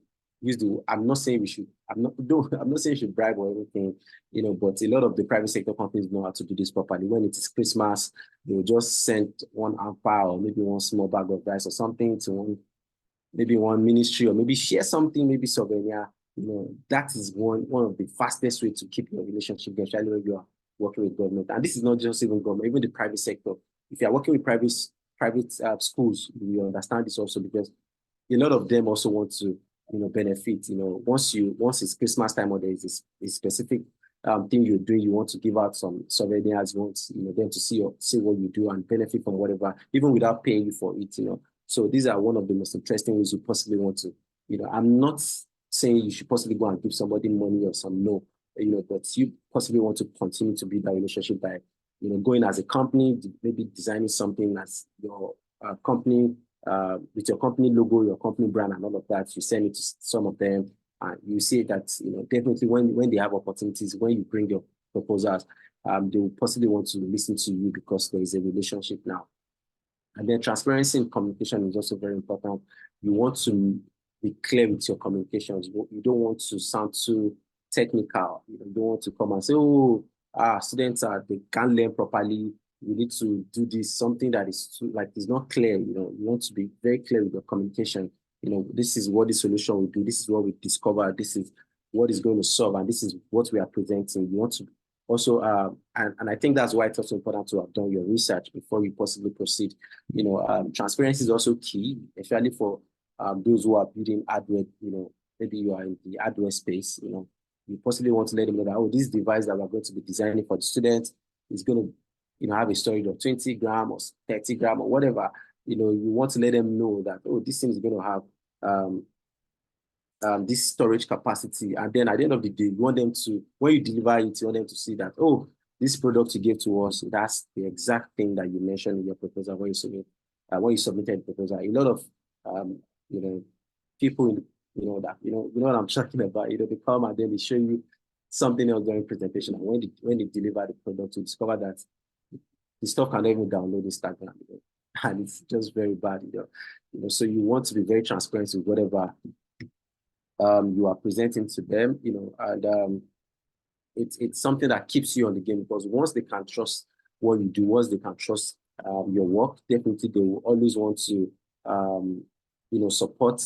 I'm not saying we should, I'm not saying you should bribe or anything, but a lot of the private sector companies know how to do this properly. When it is Christmas, they will just send one ampa or maybe one small bag of rice or something to one ministry, or maybe share something, maybe souvenir. That is one of the fastest way to keep your relationship, especially when you are working with government. And this is not just even government, even the private sector. If you are working with private schools, you understand this also, because a lot of them also want to benefit. Once it's Christmas time or there is a specific thing you're doing, you want to give out some souvenirs, you want them to see what you do and benefit from whatever, even without paying you for it. So these are one of the most interesting ways you possibly want to. I'm not saying you should possibly go and give somebody money or some but you possibly want to continue to build that relationship by going as a company, maybe designing something as your company. With your company logo, your company brand, and all of that, you send it to some of them, and you see that definitely when they have opportunities, when you bring your proposals, they will possibly want to listen to you because there is a relationship now. And then transparency in communication is also very important. You want to be clear with your communications. You don't want to sound too technical. You don't want to come and say, students they can't learn properly. You need to do this, something that is is not clear. You want to be very clear with your communication. This is what the solution will do. This is what we discovered. This is what is going to solve, and this is what we are presenting. You want to also, and I think that's why it's also important to have done your research before you possibly proceed. Transparency is also key, especially for those who are building hardware. Maybe you are in the hardware space. You possibly want to let them know that this device that we're going to be designing for the students is going to have a storage of 20 gram or 30 gram or whatever. You want to let them know that, this thing is going to have this storage capacity. And then at the end of the day, you want them to, when you deliver it, you want them to see that, this product you gave to us, that's the exact thing that you mentioned in your proposal when you submitted the proposal. A lot of, people, that, what I'm talking about, they come and then they show you something else during presentation. And when they deliver the product, you discover that the stuff can even download Instagram, and it's just very bad, So you want to be very transparent with whatever you are presenting to them, and it's something that keeps you on the game, because once they can trust what you do, once they can trust your work, definitely they will always want to support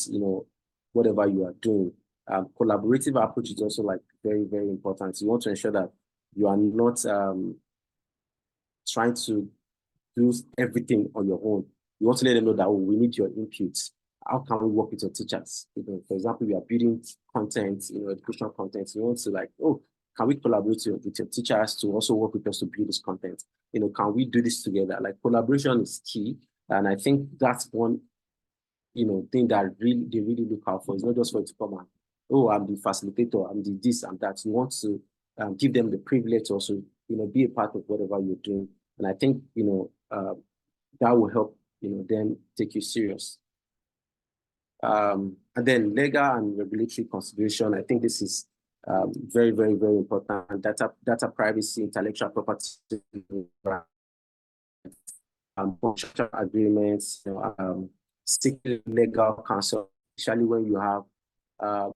whatever you are doing. Collaborative approach is also very, very important. You want to ensure that you are not trying to do everything on your own. You want to let them know that we need your inputs. How can we work with your teachers? For example, we are building content, educational content. You want to can we collaborate with your teachers to also work with us to build this content? Can we do this together? Like, collaboration is key. And I think that's one, thing that they really look out for. It's not just for it to come and, oh, I'm the facilitator, I'm the this and that. You want to give them the privilege to also, be a part of whatever you're doing. And I think, that will help, them take you serious. And then legal and regulatory consideration. I think this is very, very, very important. Data privacy, intellectual property, contractual agreements, seeking legal counsel, especially when you have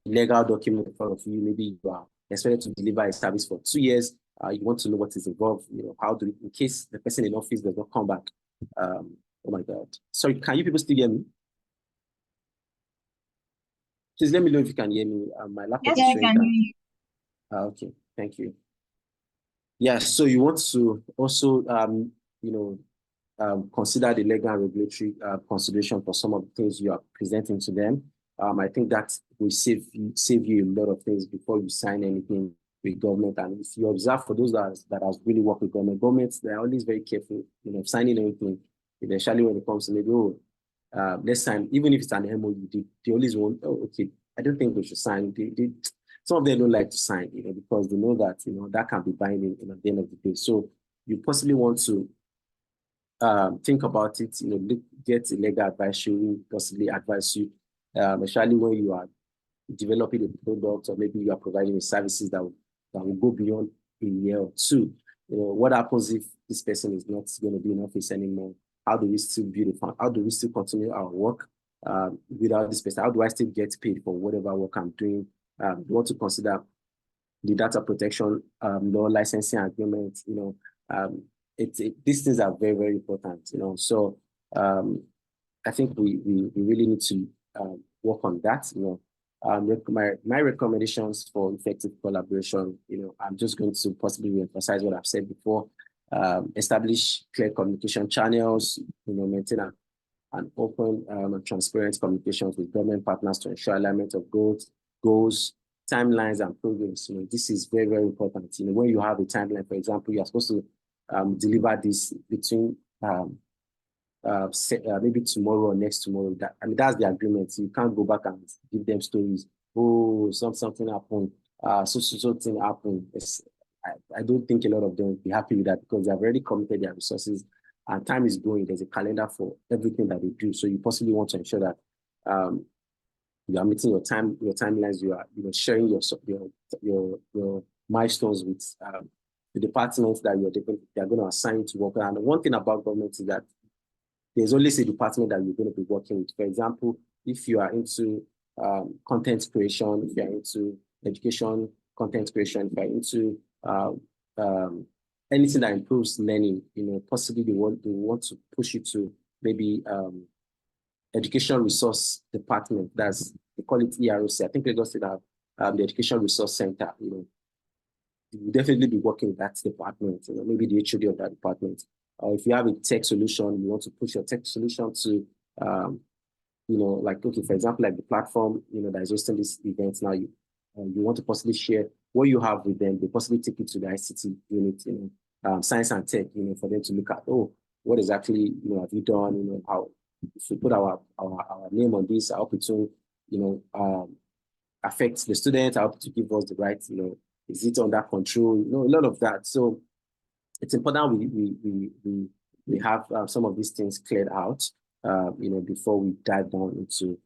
legal document in front of you. Maybe you are expected to deliver a service for 2 years. You want to know what is involved. How do, in case the person in office does not come back. Oh my God. Sorry, can you people still hear me? Please let me know if you can hear me. My laptop is showing that. Okay, thank you. Yeah, so you want to also, consider the legal and regulatory consideration for some of the things you are presenting to them. I think that will save you a lot of things before you sign anything with government. And if you observe, for those that has really worked with governments, they're always very careful, signing anything, especially when it comes to maybe, let's sign, even if it's an MOU, they always want, oh, okay, I don't think we should sign. Some of them don't like to sign, because they know that, that can be binding at the end of the day. So you possibly want to think about it, get a legal advice, possibly advise you, especially when you are developing a product, or maybe you are providing services that will go beyond a year or two. What happens if this person is not going to be in office anymore? How do we still build a fund? How do we still continue our work without this person? How do I still get paid for whatever work I'm doing? You want to consider the data protection law, licensing agreements. These things are very, very important. So I think we really need to work on that. My recommendations for effective collaboration. I'm just going to possibly reemphasize what I've said before. Establish clear communication channels. Maintain an open and transparent communications with government partners to ensure alignment of goals, timelines, and programs. This is very, very important. When you have a timeline, for example, you are supposed to deliver this between maybe tomorrow or next tomorrow. That's the agreement. You can't go back and give them stories. Oh, something happened. Something happened. I don't think a lot of them will be happy with that, because they've already committed their resources and time is going. There's a calendar for everything that they do. So you possibly want to ensure that you are meeting your timelines. You are sharing your milestones with the departments that they're going to assign to work on. And one thing about government is that there's always a department that you're going to be working with. For example, if you are into content creation, if you're into education, content creation, if you're into anything that improves learning, possibly they want to push you to maybe education resource department. They call it EROC. I think Lagos State have the Education Resource Center. You will definitely be working with that department, maybe the HOD of that department. If you have a tech solution, you want to push your tech solution to, okay, for example, like the platform, that is hosting this event now, you want to possibly share what you have with them. They possibly take it to the ICT unit, science and tech, for them to look at, oh, what exactly, have you done, how, if we put our name on this, I hope it will, affect the student, I hope to give us the right, is it under control, a lot of that. So it's important we have some of these things cleared out, before we dive down into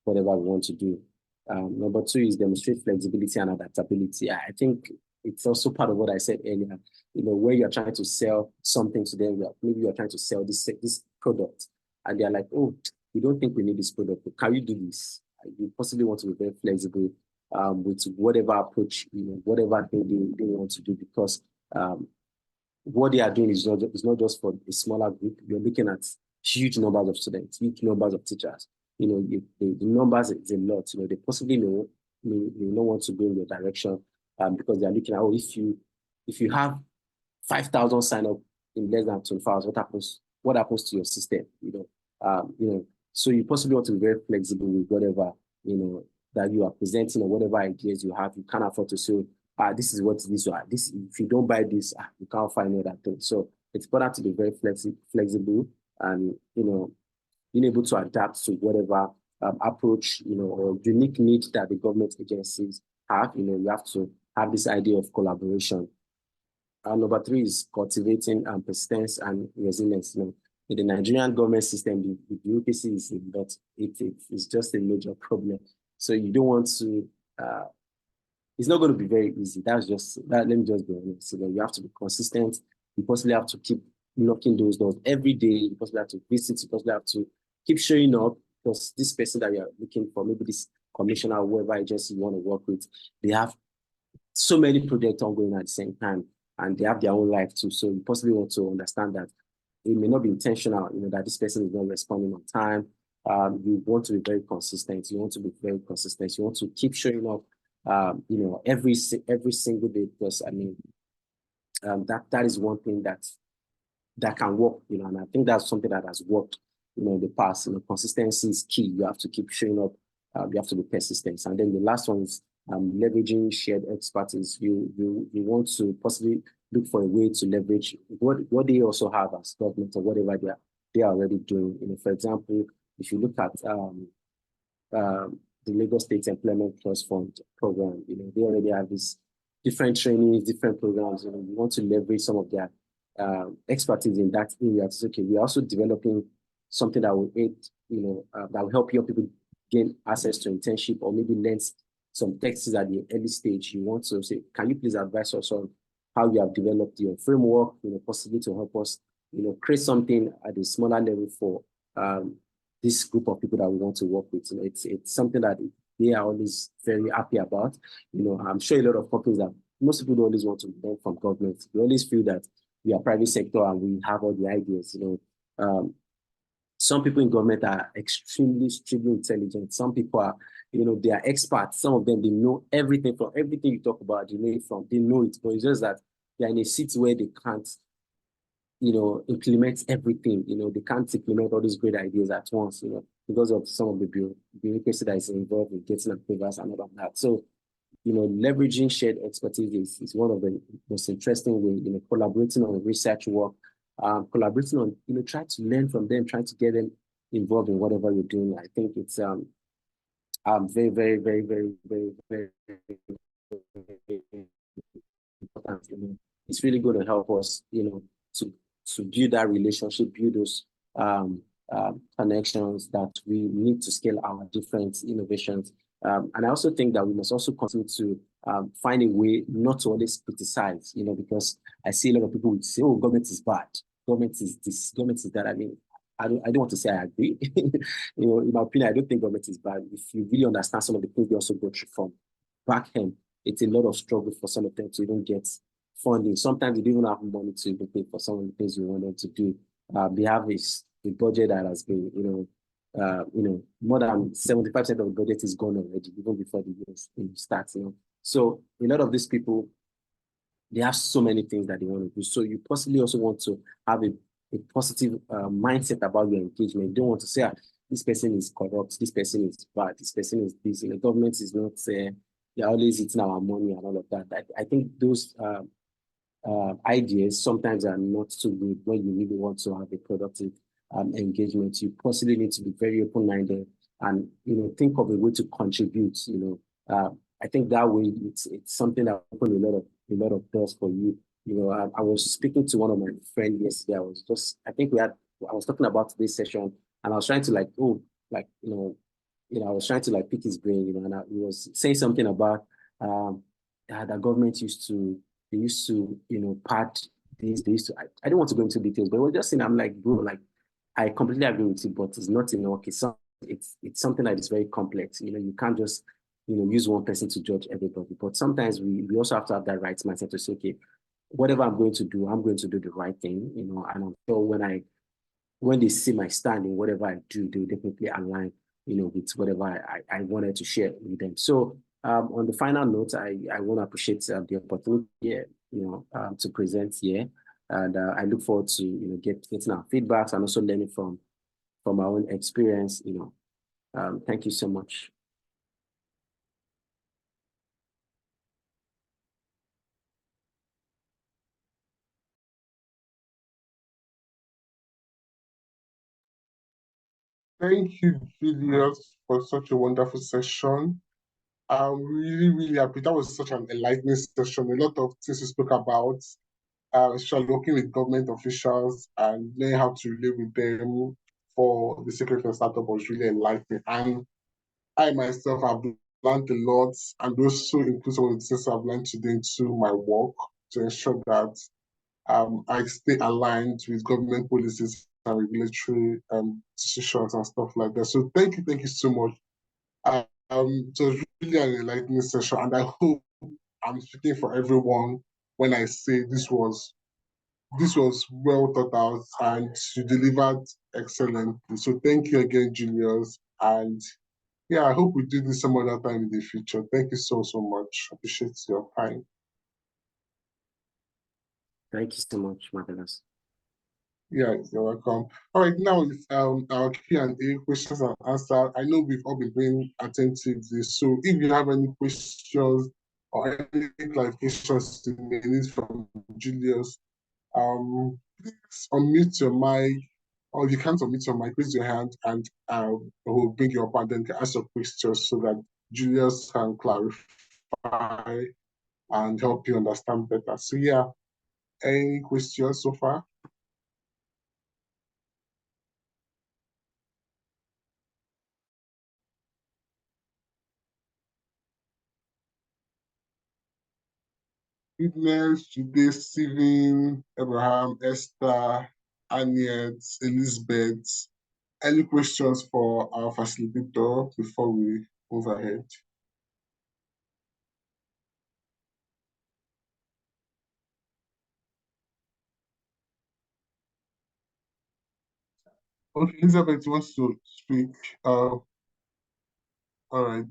whatever we want to do. Number 2 is demonstrate flexibility and adaptability. I think it's also part of what I said earlier. Where you're trying to sell something to them, maybe you're trying to sell this product, and they're like, oh, we don't think we need this product, but can you do this? You possibly want to be very flexible with whatever approach, whatever thing they want to do, because what they are doing is not just for a smaller group. You're looking at huge numbers of students, huge numbers of teachers. The numbers is a lot. They possibly may not want to go in your direction because they are looking at, oh, if you have 5,000 sign up in less than 24 hours, what happens to your system? So you possibly want to be very flexible with whatever that you are presenting, or whatever ideas you have. You can't afford to say, this is what this one. This, if you don't buy this, you can't find other thing. So it's important to be very flexible and, you know, being able to adapt to whatever approach, you know, or unique need that the government agencies have. You know, you have to have this idea of collaboration. Number 3 is cultivating persistence and resilience. You know, in the Nigerian government system, the bureaucracy is in, but it's just a major problem. So you don't want to, it's not going to be very easy. That's just, let me just be honest. So you have to be consistent. You possibly have to keep knocking those doors every day. You possibly have to visit. You possibly have to keep showing up, because this person that you're looking for, maybe this commissioner or whoever agency you want to work with, they have so many projects ongoing at the same time, and they have their own life too. So you possibly want to understand that it may not be intentional, you know, that this person is not responding on time. You want to be very consistent. You want to be very consistent. You want to keep showing up, you know, every single day, because I mean, that is one thing that can work, you know, and I think that's something that has worked, you know, in the past. You know, consistency is key. You have to keep showing up. You have to be persistent. And then the last one is leveraging shared expertise. You want to possibly look for a way to leverage what they also have as government or whatever they are already doing. You know, for example, if you look at the Lagos State Employment Trust Fund program, you know, they already have these different trainings, different programs. You know, you want to leverage some of their expertise in that area. It's okay. We're also developing something that will aid, you know, that will help young people gain access to internship, or maybe learn some texts at the early stage. You want to say, can you please advise us on how you have developed your framework, you know, possibly to help us, you know, create something at a smaller level for this group of people that we want to work with. You know, it's something that they are always very happy about. You know, I'm sure a lot of companies that most people don't always want to learn from government. We always feel that we are private sector and we have all the ideas. You know, some people in government are extremely intelligent. Some people are, you know, they are experts. Some of them, they know everything. From everything you talk about, they know it, but it's just that they're in a seat where they can't, you know, implement everything. You know, they can't implement all these great ideas at once, you know, because of some of the bureaucracy that is involved in getting approvals and all of that. So, you know, leveraging shared expertise is one of the most interesting ways, you know, collaborating on research work, collaborating on, you know, trying to learn from them, trying to get them involved in whatever you're doing. I think it's very, very, very, very, very, very important. You know, it's really going to help us, you know, to build that relationship, build those connections that we need to scale our different innovations. And I also think that we must also continue to find a way not to always criticize, you know, because I see a lot of people would say, oh, government is bad, government is this, government is that. I mean, I don't want to say I agree. You know, in my opinion, I don't think government is bad. If you really understand some of the things they also go through from back home, it's a lot of struggle for some of them to even get funding. Sometimes they don't even have money to even pay for some of the things you want them to do. They have a budget that has been, you know, more than 75% of the budget is gone already, even before the year starts. You know, so a lot of these people, they have so many things that they want to do. So you possibly also want to have a positive mindset about your engagement. You don't want to say, this person is corrupt, this person is bad, this person is this. You know, government is not, they're always eating our money and all of that. I think those ideas sometimes are not too good when you really want to have a productive engagement. You possibly need to be very open-minded and, you know, think of a way to contribute. You know, I think that way it's something that opens a lot of doors for you. You know, I was speaking to one of my friends yesterday. I was talking about today's session, and I was trying to I was trying to pick his brain, you know, and he was saying something about the government used to, you know, pad this, they used to, I don't want to go into details, but we're just saying, I'm like, bro, like, I completely agree with you, but it's not enough. It's something that is very complex. You know, you can't just, you know, use one person to judge everybody. But sometimes we also have to have that right mindset to say, okay, whatever I'm going to do the right thing, you know, and I'm sure when they see my stand in whatever I do, they'll definitely align, you know, with whatever I wanted to share with them. So on the final note, I want to appreciate the opportunity here, you know, to present here. And I look forward to, you know, getting our feedbacks and also learning from our own experience, you know. Thank you so much. Thank you, Julius, for such a wonderful session. I'm really, really happy. That was such an enlightening session. A lot of things we spoke about, especially working with government officials and learning how to relate with them for the secret of startup was really enlightening. And I myself have learned a lot and also include some of the things I've learned today into my work to ensure that I stay aligned with government policies and regulatory decisions and stuff like that. So thank you so much. It was really an enlightening session, and I hope I'm speaking for everyone when I say this was well thought out and you delivered excellently. So thank you again, Julius. And yeah, I hope we do this some other time in the future. Thank you so much. Appreciate your time. Thank you so much, Marvelous. Yeah, you're welcome. All right, now it's our Q&A, questions and answers. I know we've all been being attentive to this, so if you have any questions or any clarifications you may need from Julius, please unmute your mic, or if you can't unmute your mic, raise your hand and we'll bring you up and then ask your questions so that Julius can clarify and help you understand better. So yeah, any questions so far? Goodness, Jude, Stephen, Abraham, Esther, Aniet, Elizabeth. Any questions for our facilitator before we move ahead? Okay, Elizabeth wants to speak. All right.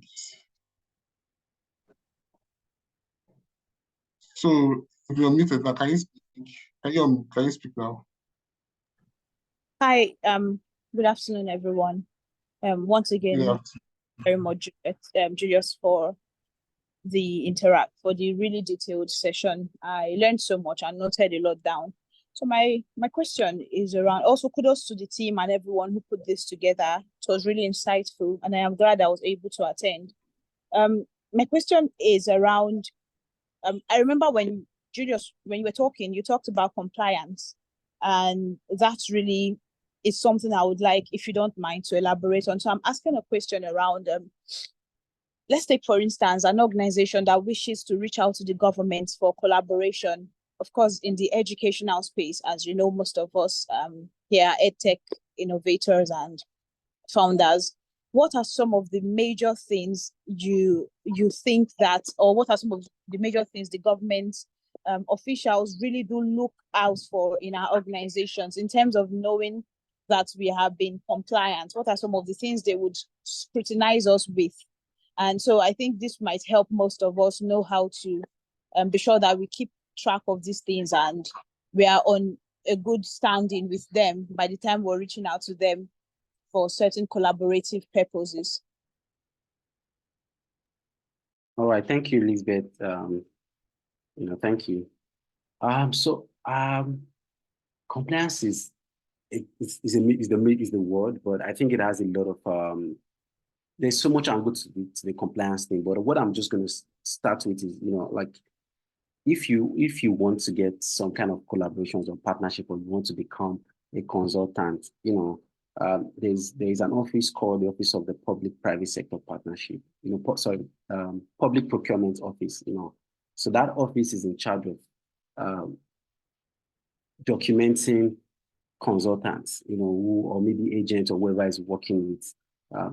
So you're muted now. Can you speak? Can you speak now? Hi, good afternoon, everyone. Once again, Yeah. very much, Julius, for the really detailed session. I learned so much and noted a lot down. So my question is around, also kudos to the team and everyone who put this together. It was really insightful, and I am glad I was able to attend. My question is around, I remember when Julius, when you were talking, you talked about compliance, and that's really is something I would like, if you don't mind, to elaborate on. So I'm asking a question around, let's take, for instance, an organization that wishes to reach out to the government for collaboration, of course, in the educational space. As you know, most of us here are EdTech innovators and founders. What are some of the major things you think that, or what are some of the major things the government officials really do look out for in our organizations in terms of knowing that we have been compliant? What are some of the things they would scrutinize us with? And so I think this might help most of us know how to be sure that we keep track of these things and we are on a good standing with them by the time we're reaching out to them for certain collaborative purposes. All right, thank you, Elizabeth. Thank you. Compliance is the word, but I think it has a lot of there's so much angle to the compliance thing. But what I'm just going to start with is, like, if you want to get some kind of collaborations or partnership, or you want to become a consultant, there's an office called the Office of the Public-Private Sector Partnership, Public Procurement Office, So that office is in charge of documenting consultants, or maybe agents or whoever is working with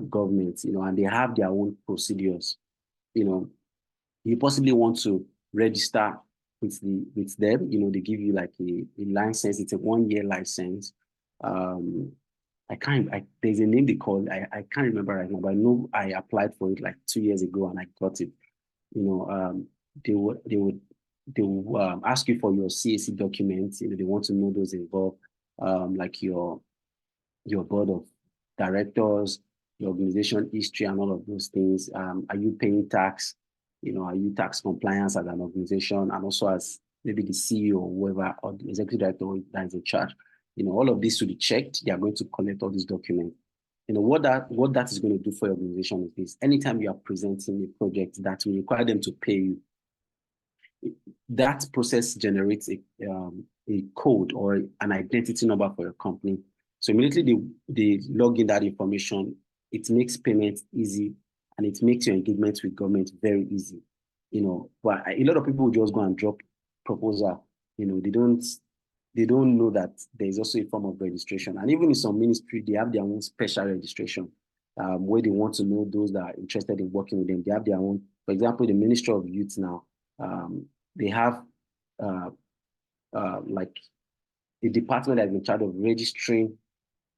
government, and they have their own procedures. You possibly want to register with them. They give you like a license. It's a 1-year license. There's a name they call it. I can't remember right now, but I know I applied for it like 2 years ago and I got it. They would ask you for your CAC documents. They want to know those involved, like your board of directors, your organization history, and all of those things. Are you paying tax? Are you tax compliance as an organization, and also as maybe the CEO or whoever, or the executive director that is in charge? All of this to be checked. They are going to collect all these documents. what that is going to do for your organization is this: anytime you are presenting a project that will require them to pay you, that process generates a code or an identity number for your company. So immediately they log in that information, it makes payments easy, and it makes your engagement with government very easy. But a lot of people will just go and drop proposal. They don't know that there is also a form of registration. And even in some ministry, they have their own special registration, where they want to know those that are interested in working with them. They have their own. For example, the Ministry of Youth now, they have like a department that's in charge of registering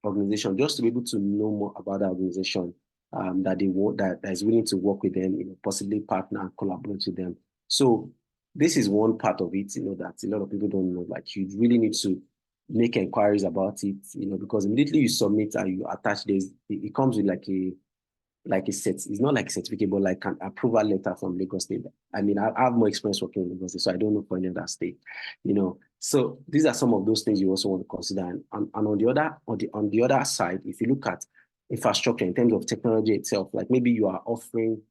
organization, just to be able to know more about the organization, that they want, that is willing to work with them, possibly partner and collaborate with them. So this is one part of it, that a lot of people don't know. Like, you really need to make inquiries about it, because immediately you submit and you attach this, it comes with like a set. It's not like a certificate, but like an approval letter from Lagos State. I mean, I have more experience working in Lagos State, so I don't know for any other state, So these are some of those things you also want to consider. And on the other side, if you look at infrastructure in terms of technology itself, like maybe you are offering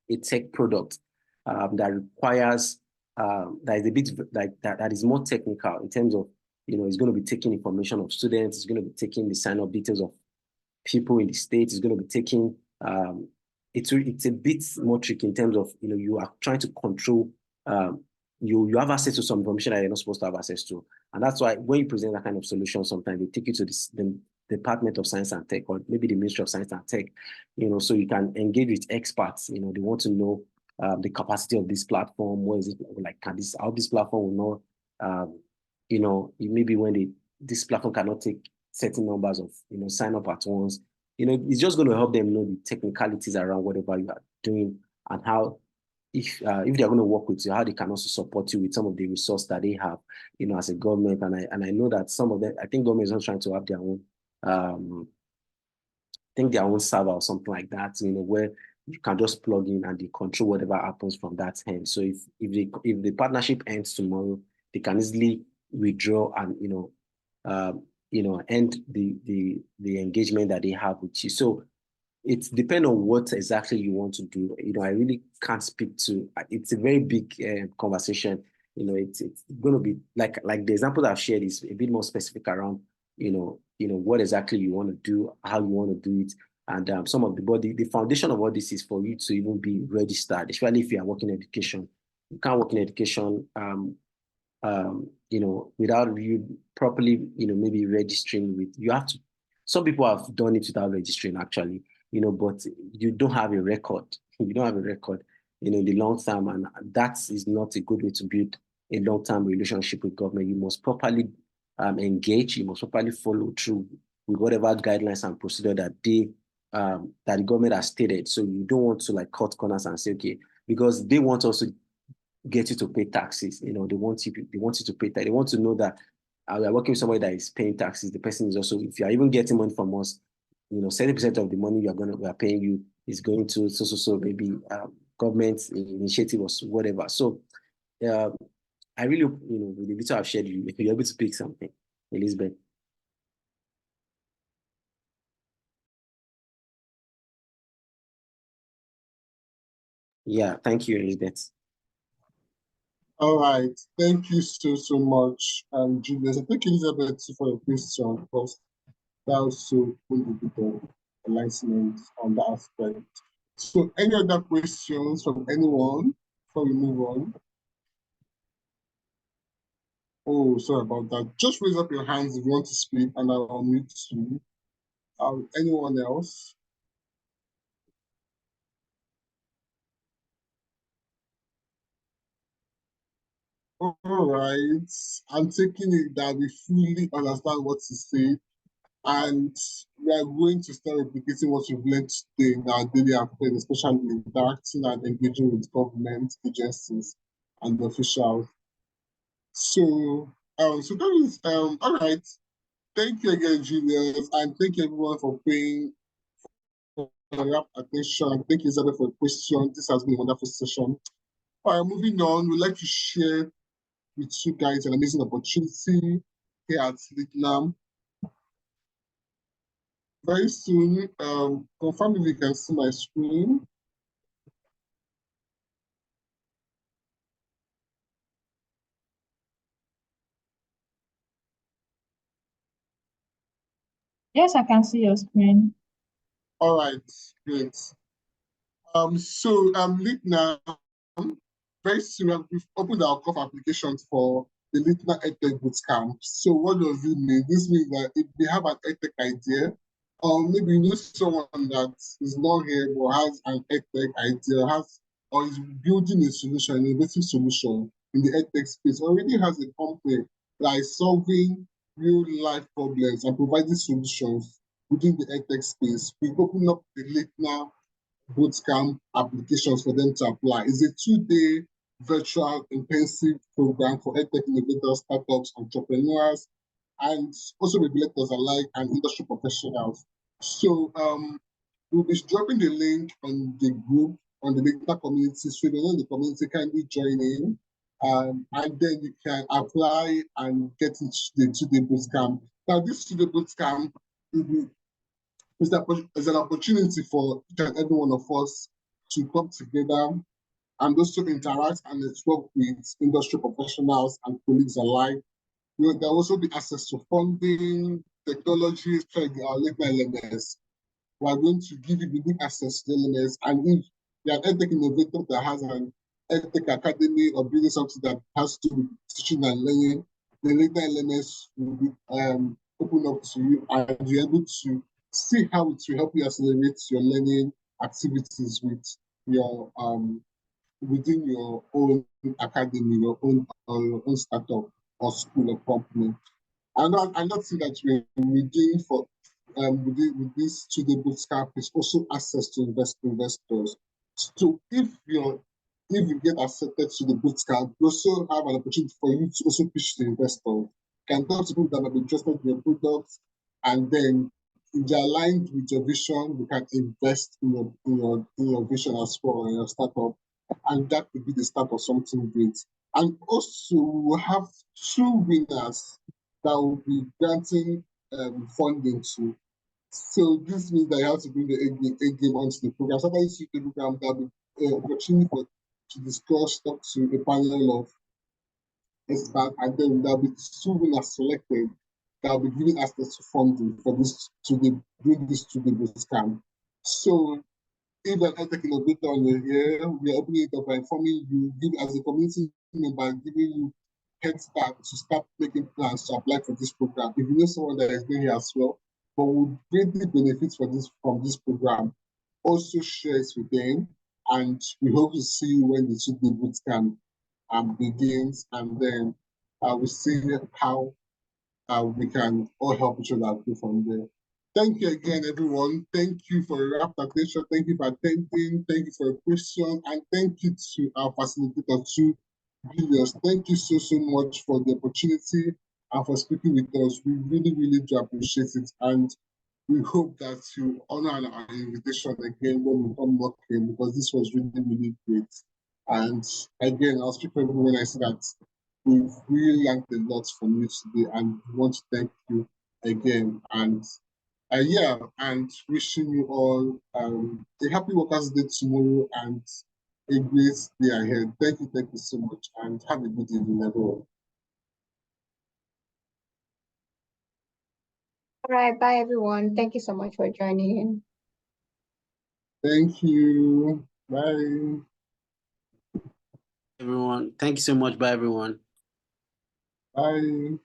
a tech product that requires that is a bit like that is more technical in terms of, it's going to be taking information of students, it's going to be taking the sign-up details of people in the state, is going to be taking, it's a bit more tricky in terms of, you are trying to control, you have access to some information that you're not supposed to have access to. And that's why when you present that kind of solution, sometimes they take you to the Department of Science and Tech, or maybe the Ministry of Science and Tech, so you can engage with experts. They want to know the capacity of this platform. What is it like? How this platform will not, maybe when this platform cannot take certain numbers of sign up at once, it's just going to help them know the technicalities around whatever you are doing, and how, if they're going to work with you, how they can also support you with some of the resources that they have, as a government. And I know that some of them, I think government is not trying to have their own, their own server or something like that, where you can just plug in and they control whatever happens from that end. So if the partnership ends tomorrow, they can easily withdraw and end the engagement that they have with you. So it depends on what exactly you want to do. I really can't speak to. It's a very big conversation. It's going to be like the example that I've shared is a bit more specific around what exactly you want to do, how you want to do it, and some of the foundation of all this is for you to even be registered, especially if you are working in education. You can't work in education, without you properly, maybe registering with. You have to. Some people have done it without registering, actually, but you don't have a record. You don't have a record, in the long term, and that is not a good way to build a long-term relationship with government. You must properly engage. You must properly follow through with whatever guidelines and procedure that that the government has stated. So you don't want to like cut corners and say, okay, because they want also get you to pay taxes. They want you to pay tax. They want to know that we are working with somebody that is paying taxes. The person is also, if you are even getting money from us, 70% of the money we are paying you is going to so maybe government initiative or whatever. So I really, with the little I've shared, you're able to pick something, Elizabeth. Yeah, thank you, Elizabeth. All right, thank you so much, Julius. I thank Elizabeth for your question, because that also put a bit of enlightenment on that aspect. So, any other questions from anyone before we move on? Oh, sorry about that. Just raise up your hands if you want to speak, and I'll mute you. Anyone else? All right. I'm taking it that we fully understand what you say, and we are going to start replicating what we've learned today in our daily affairs, especially interacting and engaging with government agencies and officials. So, so that is all right. Thank you again, Julius, and thank you everyone for paying attention. Thank you, Isabel, for the question. This has been a wonderful session. All right, moving on, we'd like to share with you guys an amazing opportunity here at Lintna. very soon. Confirm if you can see my screen. Yes, I can see your screen. All right, great. Lintna, very soon we've opened our call for applications for the Lintna EdTech Bootcamp. So what does it mean? This means that if we have an EdTech idea, or maybe you know someone that is not here but has an EdTech idea, or is building a solution, an innovative solution in the EdTech space, already has a company that is solving real life problems and providing solutions within the EdTech space. We open up the Lintna bootcamp applications for them to apply. It's a 2-day virtual intensive program for EdTech innovators, startups, entrepreneurs, and also regulators alike and industry professionals. So we'll be dropping the link on the group, on the Lintna community. So if you're in the community, kindly join in. And then you can apply and get into the 2-day bootcamp. Now, this 2-day bootcamp will be it's an opportunity for each and every one of us to come together and also interact and network with industry professionals and colleagues alike. There will also be access to funding, technologies, like our Lintna LMS. We are going to give you unique access to the LMS. And if you're an EdTech innovator that has an EdTech academy or building something that has to do with teaching and learning, the Lintna LMS will be open up to you and you're able to see how it will help you accelerate your learning activities with your within your own academy, your own startup or school or company. Another thing that we're doing for with this 2-day bootcamp is also access to investors. So if you get accepted to the bootcamp, you also have an opportunity for you to also pitch to investors. You can talk to people that might be interested in your products, and then if they're aligned with your vision, you can invest in your vision as well, in your startup, and that could be the start of something great. And also, we'll have 2 winners that will be granting funding to. So this means that you have to bring the A game onto the program. Sometimes you the program, there'll be an opportunity to discuss, talk to a panel of experts, and then there'll be 2 winners selected that will be giving access to funding for this bring this to the bootcamp. So if an EdTech innovator on your here, we are opening it up by informing you, as a community member, giving you head start to start making plans to apply for this program. If you know someone that is doing here as well, but would greatly benefit from this program, also share it with them. And we hope to see you when the 2-day bootcamp begins, and then we'll see how we can all help each other go from there. Thank you again, everyone. Thank you for your rapt attention. Thank you for attending. Thank you for your question. And thank you to our facilitator, to Julius. Thank you so much for the opportunity and for speaking with us. We really, really do appreciate it. And we hope that you honor our invitation again when we come working, because this was really, really great. And again, I'll speak for everyone when I say that we've really learned a lot from you today, and we want to thank you again. And and wishing you all a happy Workers' Day tomorrow and a great day ahead. Thank you so much, and have a good evening, everyone. All right, bye everyone. Thank you so much for joining in. Thank you. Bye. Everyone, thank you so much. Bye, everyone. Bye.